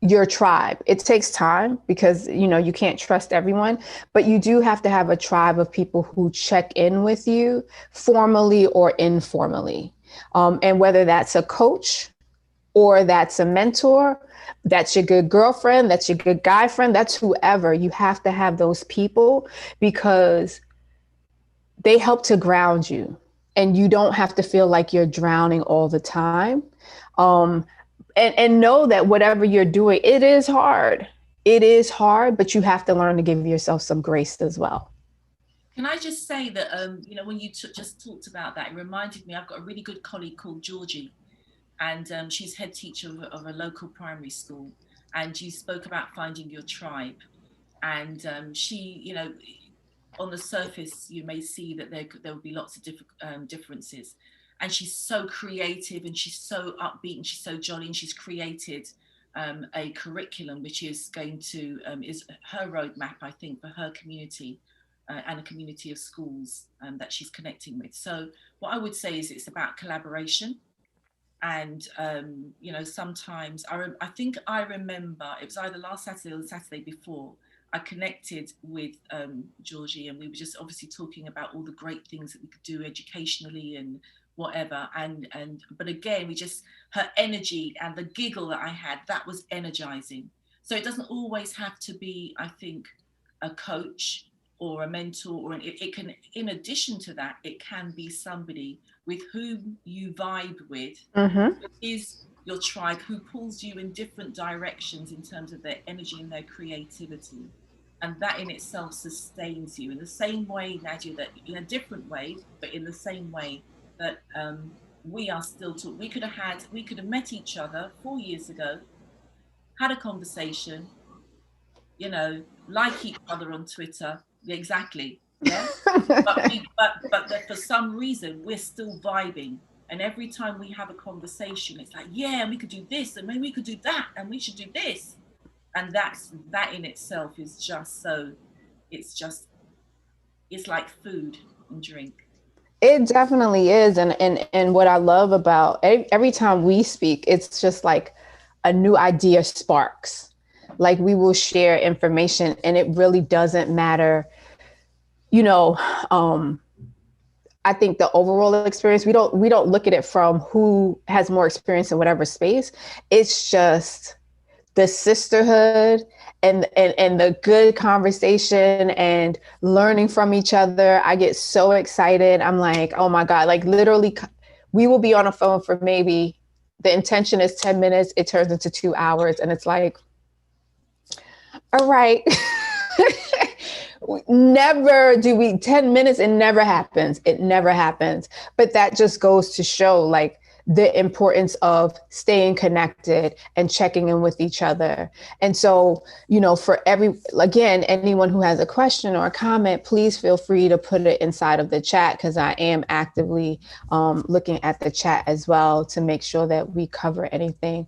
your tribe. It takes time because, you can't trust everyone, but you do have to have a tribe of people who check in with you formally or informally. And whether that's a coach or that's a mentor, that's your good girlfriend, that's your good guy friend, that's whoever, you have to have those people because they help to ground you and you don't have to feel like you're drowning all the time. And know that whatever you're doing, it is hard. It is hard, but you have to learn to give yourself some grace as well. Can I just say that, when you just talked about that, it reminded me, I've got a really good colleague called Georgie, and she's head teacher of a local primary school. And you spoke about finding your tribe. And she, on the surface, you may see that there will be lots of differences. And she's so creative and she's so upbeat and she's so jolly, and she's created a curriculum which is going to, is her roadmap, I think, for her community and a community of schools that she's connecting with. So what I would say is it's about collaboration. And, sometimes I think I remember it was either last Saturday or the Saturday before, I connected with Georgie, and we were just obviously talking about all the great things that we could do educationally and whatever. But again, her energy and the giggle that I had, that was energizing. So it doesn't always have to be, I think, a coach or a mentor, or it can, in addition to that, it can be somebody with whom you vibe with, is your tribe, who pulls you in different directions in terms of their energy and their creativity. And that in itself sustains you in the same way, Nadia, that in a different way, but in the same way that we are still talking. We could have met each other 4 years ago, had a conversation, like each other on Twitter. Exactly. Yeah. but that for some reason we're still vibing. And every time we have a conversation, it's like, yeah, and we could do this, and maybe we could do that, and we should do this. And that in itself is just so, it's like food and drink. It definitely is. And what I love about every time we speak, it's just like a new idea sparks. Like we will share information and it really doesn't matter, I think the overall experience, we don't look at it from who has more experience in whatever space. It's just the sisterhood and the good conversation and learning from each other. I get so excited. I'm like, oh my God, like literally we will be on a phone for maybe the intention is 10 minutes. It turns into 2 hours. And it's like, all right. Never do we 10 minutes. It never happens. It never happens. But that just goes to show like the importance of staying connected and checking in with each other. And so, for again, anyone who has a question or a comment, please feel free to put it inside of the chat, because I am actively looking at the chat as well to make sure that we cover anything.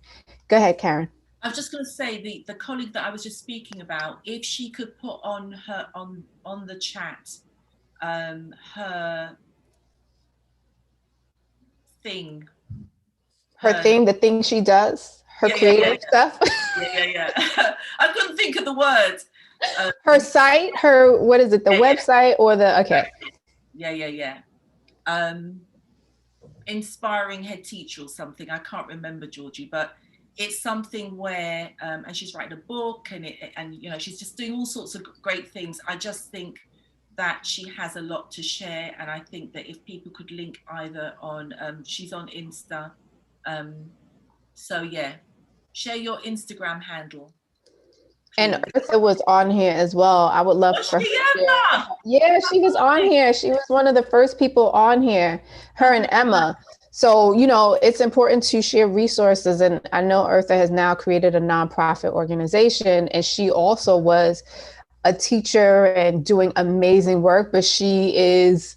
Go ahead, Karen. I was just going to say, the colleague that I was just speaking about, if she could put on her on the chat her thing, Her thing, the thing she does, her creative stuff. Yeah. I couldn't think of the word. Her site, what is it, the website or the, okay. Yeah. Inspiring head teacher or something. I can't remember, Georgie, but it's something where, and she's writing a book, and she's just doing all sorts of great things. I just think that she has a lot to share, and I think that if people could link either on, she's on Insta, so yeah, share your Instagram handle. Please. And Ursa was on here as well. I would love for her to share. Yeah, she was on here. She was one of the first people on here, her and Emma. So, it's important to share resources. And I know Eartha has now created a nonprofit organization, and she also was a teacher and doing amazing work, but she is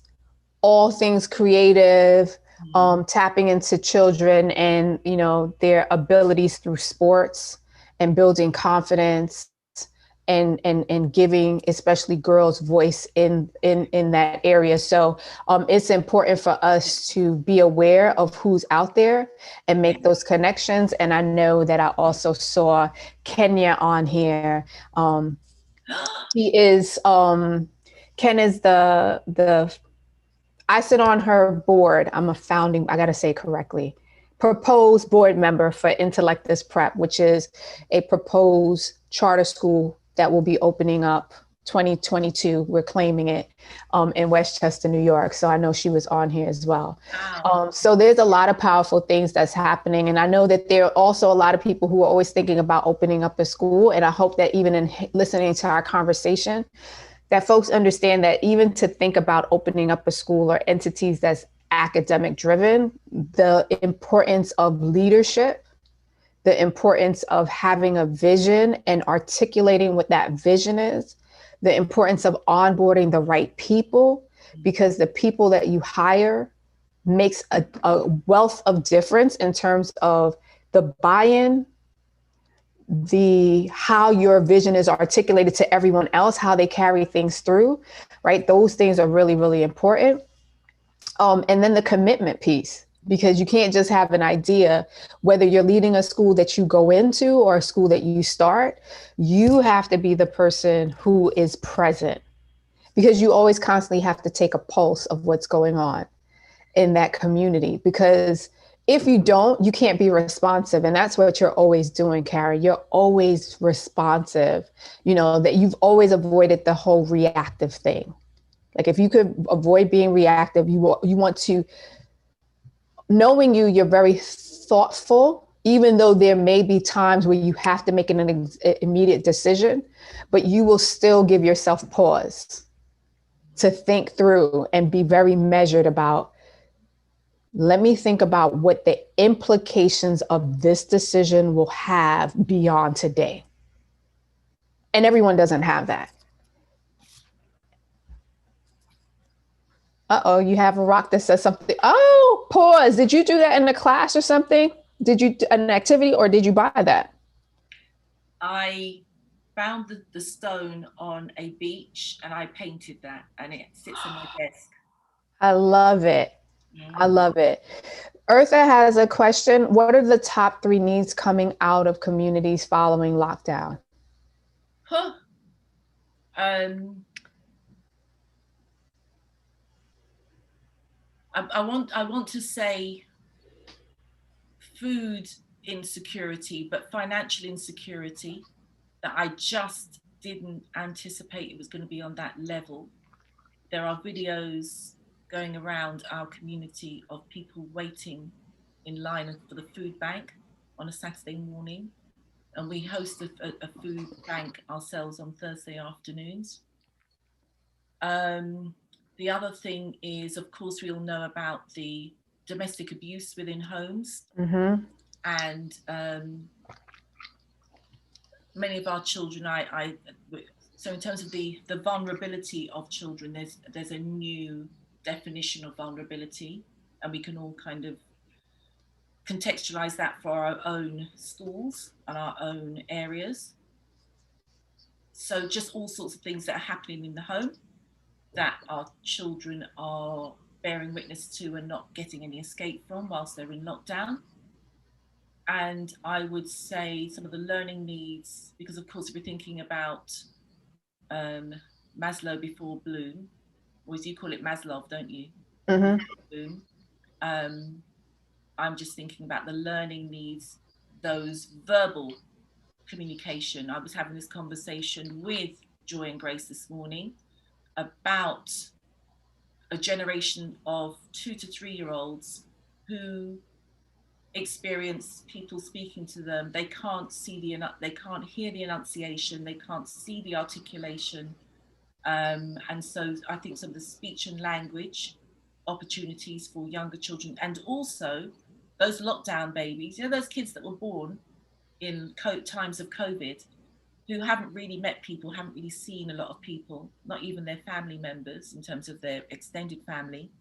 all things creative, tapping into children and, their abilities through sports and building confidence and giving especially girls voice in that area. So it's important for us to be aware of who's out there and make those connections. And I know that I also saw Kenya on here. He is Ken is the I sit on her board. I'm a founding, I got to say correctly, proposed board member for Intellectus Prep, which is a proposed charter school that will be opening up 2022. We're claiming it in Westchester, New York. So I know she was on here as well. Wow. So there's a lot of powerful things that's happening. And I know that there are also a lot of people who are always thinking about opening up a school. And I hope that even in listening to our conversation, that folks understand that even to think about opening up a school or entities that's academic driven, the importance of leadership, the importance of having a vision and articulating what that vision is, the importance of onboarding the right people, because the people that you hire makes a wealth of difference in terms of the buy-in, how your vision is articulated to everyone else, how they carry things through, right? Those things are really, really important. And then the commitment piece, because you can't just have an idea, whether you're leading a school that you go into or a school that you start, you have to be the person who is present, because you always constantly have to take a pulse of what's going on in that community, because if you don't, you can't be responsive. And that's what you're always doing, Carrie. You're always responsive, that you've always avoided the whole reactive thing. Like if you could avoid being reactive, you want to, knowing you're very thoughtful, even though there may be times where you have to make an immediate decision, but you will still give yourself pause to think through and be very measured about, let me think about what the implications of this decision will have beyond today. And everyone doesn't have that. Uh-oh, you have a rock that says something. Oh, pause. Did you do that in a class or something? Did you an activity, or did you buy that? I found the stone on a beach and I painted that, and it sits on my desk. I love it. I love it. Eartha has a question. What are the top 3 needs coming out of communities following lockdown? I want to say food insecurity, but financial insecurity, that I just didn't anticipate it was going to be on that level. There are videos going around our community of people waiting in line for the food bank on a Saturday morning. And we host a food bank ourselves on Thursday afternoons. The other thing is, of course, we all know about the domestic abuse within homes. Mm-hmm. And many of our children, so in terms of the vulnerability of children, there's a new definition of vulnerability, and we can all kind of contextualize that for our own schools and our own areas. So just all sorts of things that are happening in the home that our children are bearing witness to and not getting any escape from whilst they're in lockdown. And I would say some of the learning needs, because of course, if we're thinking about Maslow before Bloom, or as you call it, Maslow, don't you? Mm-hmm. Bloom. I'm just thinking about the learning needs, those verbal communication. I was having this conversation with Joy and Grace this morning about a generation of 2 to 3 year olds who experience people speaking to them. They can't they can't hear the enunciation, they can't see the articulation. And so I think some of the speech and language opportunities for younger children, and also those lockdown babies, those kids that were born in times of COVID, who haven't really met people, haven't really seen a lot of people, not even their family members in terms of their extended family.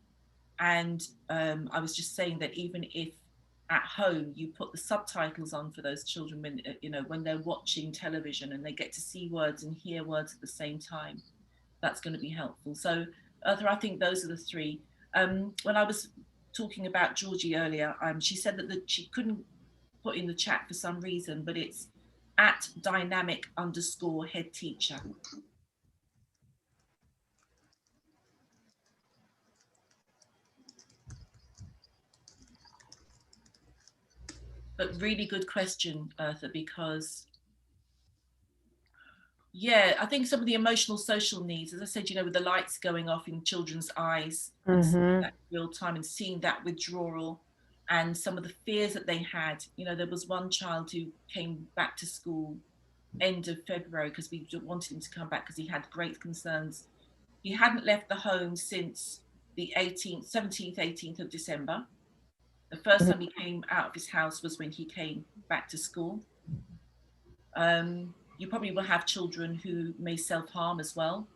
And I was just saying that even if at home you put the subtitles on for those children, when when they're watching television and they get to see words and hear words at the same time, that's going to be helpful. So Arthur, I think those are the three. When I was talking about Georgie earlier, she said that she couldn't put in the chat for some reason, but it's at dynamic_head teacher. But really good question, Eartha, because I think some of the emotional social needs, as I said, with the lights going off in children's eyes, Mm-hmm. and that real time, and seeing that withdrawal, and some of the fears that they had. There was one child who came back to school end of February because we wanted him to come back because he had great concerns. He hadn't left the home since the 17th, 18th of December. The first time he came out of his house was when he came back to school. You probably will have children who may self-harm as well.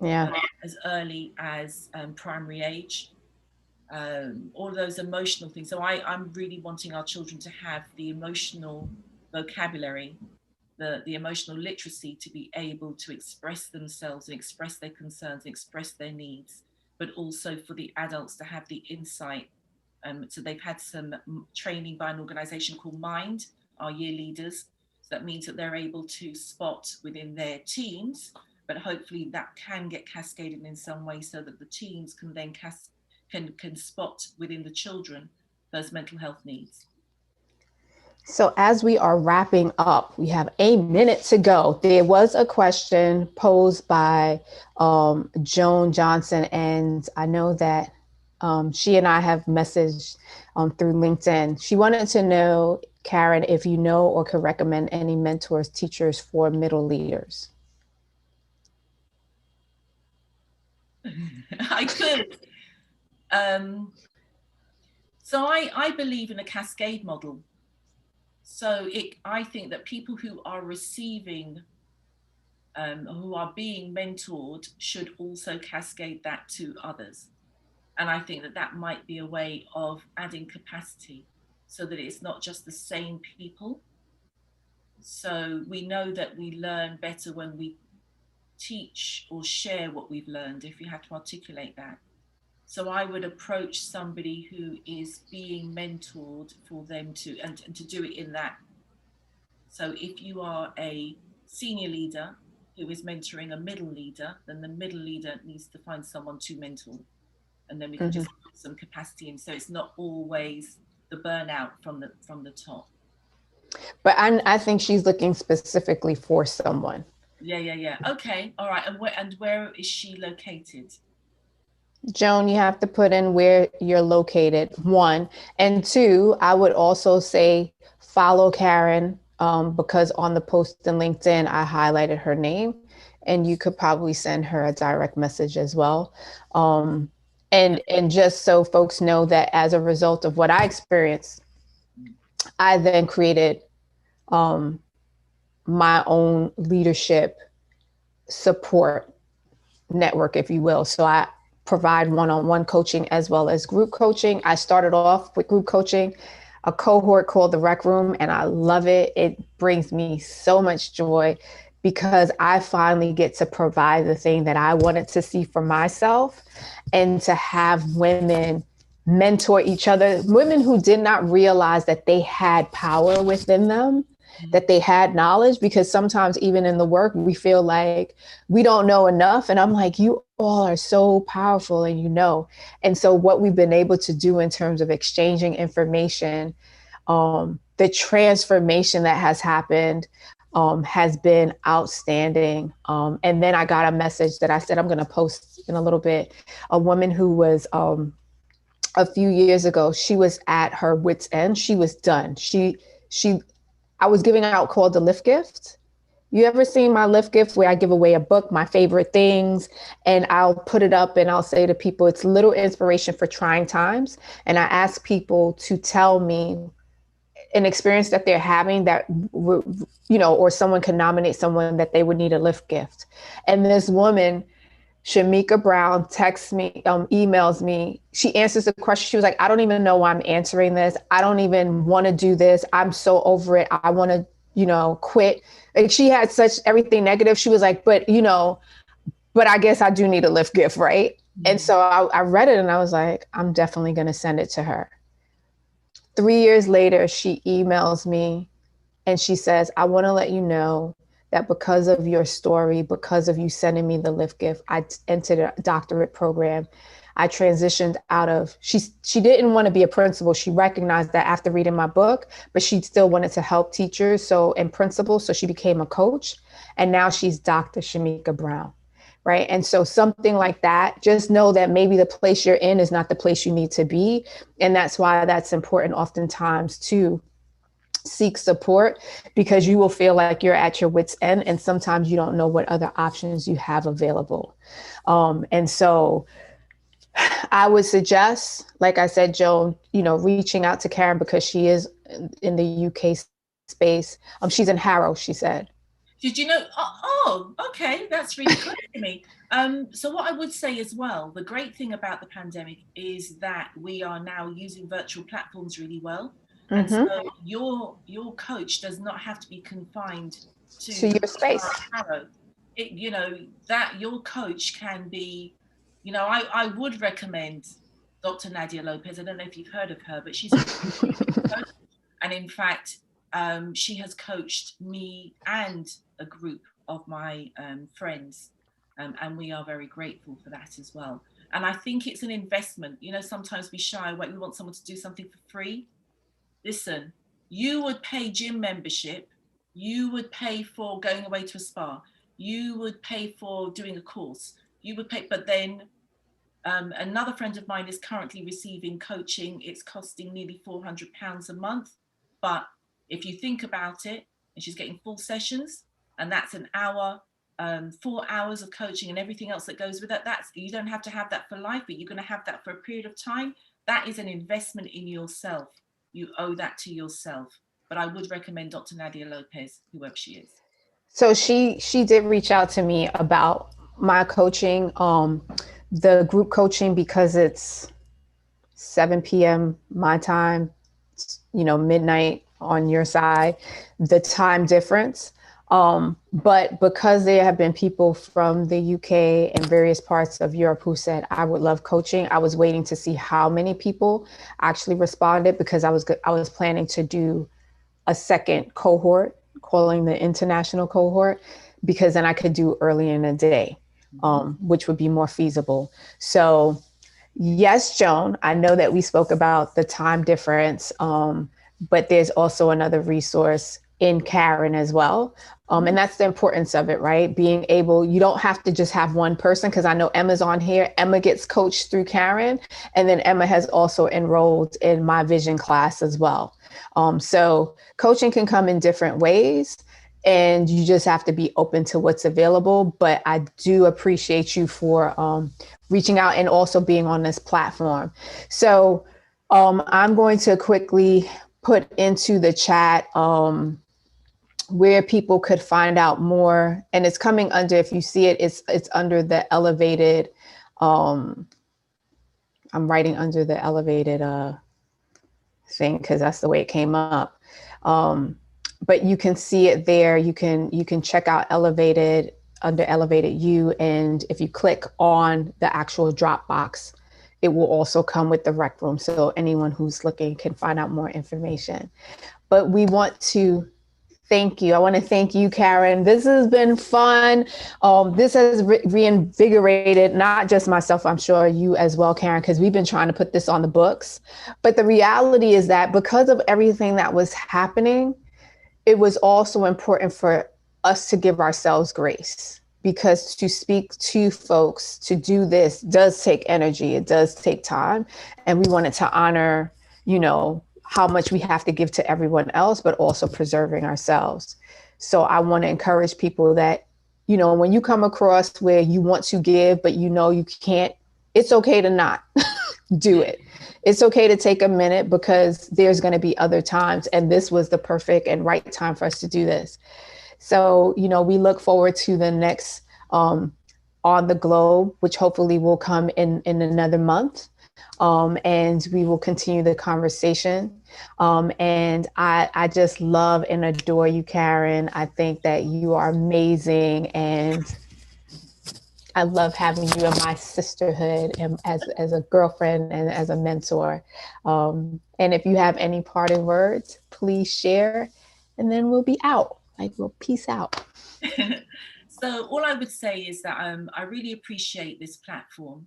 Yeah. As early as primary age. All of those emotional things. So I'm really wanting our children to have the emotional vocabulary, the emotional literacy to be able to express themselves and express their concerns and express their needs, but also for the adults to have the insight. So they've had some training by an organization called Mind, our year leaders. So that means that they're able to spot within their teams, but hopefully that can get cascaded in some way so that the teams can then can spot within the children those mental health needs. So as we are wrapping up, we have a minute to go. There was a question posed by Joan Johnson, and I know that she and I have messaged through LinkedIn. She wanted to know, Karen, if you know or could recommend any mentors, teachers for middle leaders. I could. So I believe in a cascade model. So I think that people who are receiving, who are being mentored, should also cascade that to others. And I think that that might be a way of adding capacity so that it's not just the same people. So we know that we learn better when we teach or share what we've learned, if we have to articulate that. So I would approach somebody who is being mentored for them to, and to do it in that. So if you are a senior leader who is mentoring a middle leader, then the middle leader needs to find someone to mentor. And then we can just put some capacity in. So it's not always the burnout from the top. But I think she's looking specifically for someone. Yeah. Okay. All right. And where is she located? Joan, you have to put in where you're located, 1. And 2, I would also say follow Karen because on the post in LinkedIn, I highlighted her name, and you could probably send her a direct message as well. And just so folks know that as a result of what I experienced, I then created my own leadership support network, if you will. So I provide one-on-one coaching as well as group coaching. I started off with group coaching, a cohort called the Rec Room, and I love it. It brings me so much joy because I finally get to provide the thing that I wanted to see for myself, and to have women mentor each other, women who did not realize that they had power within them, that they had knowledge, because sometimes even in the work, we feel like we don't know enough. And I'm like, you all are so powerful and you know. And so what we've been able to do in terms of exchanging information, the transformation that has happened has been outstanding. And then I got a message that I said I'm going to post in a little bit. A woman who was a few years ago, she was at her wit's end. She was done. I was giving out called the Lift Gift. You ever seen my Lift Gift where I give away a book, my favorite things, and I'll put it up and I'll say to people, it's little inspiration for trying times. And I ask people to tell me an experience that they're having that, or someone can nominate someone that they would need a Lift Gift. And this woman, Shamika Brown, texts me, emails me. She answers the question. She was like, I don't even know why I'm answering this. I don't even want to do this. I'm so over it. I want to, quit. Like, she had such everything negative. She was like, but I guess I do need a Lift Gift, right? Mm-hmm. And so I read it and I was like, I'm definitely going to send it to her. 3 years later, she emails me and she says, I want to let you know that because of your story, because of you sending me the Lift Gift, I entered a doctorate program. I transitioned out of, she didn't want to be a principal. She recognized that after reading my book, but she still wanted to help teachers and principals. So she became a coach, and now she's Dr. Shamika Brown, right? And so something like that, just know that maybe the place you're in is not the place you need to be. And that's why that's important oftentimes to seek support, because you will feel like you're at your wit's end, and sometimes you don't know what other options you have available. And so I would suggest, like I said, Joan, reaching out to Karen, because she is in the UK space. She's in Harrow, she said. Did you know? Oh, okay. That's really clear to me. So what I would say as well, the great thing about the pandemic is that we are now using virtual platforms really well. And so your coach does not have to be confined to your space. Harrow. That your coach can be, I would recommend Dr. Nadia Lopez. I don't know if you've heard of her, but she's a coach. And in fact, she has coached me and a group of my friends. And we are very grateful for that as well. And I think it's an investment. Sometimes we shy away. We want someone to do something for free. Listen, you would pay gym membership, you would pay for going away to a spa, you would pay for doing a course, you would pay, but then another friend of mine is currently receiving coaching. It's costing nearly £400 a month. But if you think about it, and she's getting full sessions, and that's an hour, 4 hours of coaching and everything else that goes with that, you don't have to have that for life, but you're going to have that for a period of time. That is an investment in yourself. You owe that to yourself. But I would recommend Dr. Nadia Lopez, whoever she is. So she did reach out to me about my coaching, the group coaching, because it's 7 p.m. my time, midnight on your side, the time difference. But because there have been people from the UK and various parts of Europe who said, I would love coaching, I was waiting to see how many people actually responded, because I was planning to do a second cohort, calling the international cohort, because then I could do early in the day, which would be more feasible. So yes, Joan, I know that we spoke about the time difference, but there's also another resource in Karen as well. And that's the importance of it, right? Being able, you don't have to just have one person, because I know Emma's on here. Emma gets coached through Karen. And then Emma has also enrolled in my vision class as well. So coaching can come in different ways. and you just have to be open to what's available. But I do appreciate you for reaching out and also being on this platform. So I'm going to quickly put into the chat where people could find out more, and it's coming under, if you see it, it's under the elevated. I'm writing under the elevated thing because that's the way it came up. But you can see it there. You can check out elevated under elevated U, and if you click on the actual Dropbox, it will also come with the rec room, so anyone who's looking can find out more information. But we want to thank you. I want to thank you, Karen. This has been fun. This has reinvigorated not just myself, I'm sure you as well, Karen, because we've been trying to put this on the books. But the reality is that because of everything that was happening, it was also important for us to give ourselves grace, because to speak to folks, to do this does take energy. It does take time. And we wanted to honor, how much we have to give to everyone else, but also preserving ourselves. So I want to encourage people that, when you come across where you want to give, but you can't, it's okay to not do it. It's okay to take a minute, because there's going to be other times. And this was the perfect and right time for us to do this. So, we look forward to the next On the Globe, which hopefully will come in another month. And we will continue the conversation. And I just love and adore you, Karen. I think that you are amazing. And I love having you in my sisterhood and as a girlfriend and as a mentor. And if you have any parting words, please share, and then we'll be out. We'll peace out. So all I would say is that I really appreciate this platform.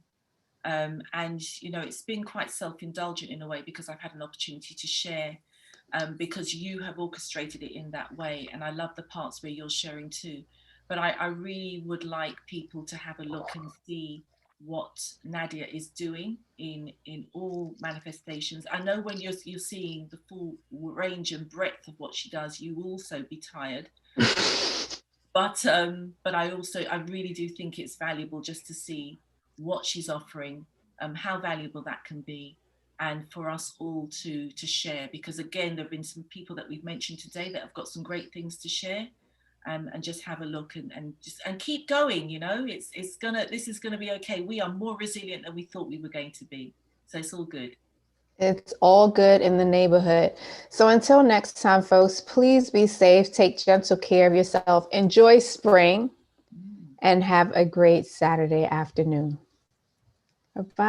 And, it's been quite self-indulgent in a way, because I've had an opportunity to share, because you have orchestrated it in that way. And I love the parts where you're sharing too. But I really would like people to have a look and see what Nadia is doing in all manifestations. I know when you're seeing the full range and breadth of what she does, you will also be tired. But I really do think it's valuable just to see what she's offering, how valuable that can be, and for us all to share. Because again, there have been some people that we've mentioned today that have got some great things to share, and just have a look and keep going. This is gonna be okay. We are more resilient than we thought we were going to be. So it's all good. It's all good in the neighborhood. So until next time, folks, please be safe. Take gentle care of yourself. Enjoy spring, and have a great Saturday afternoon. Bye.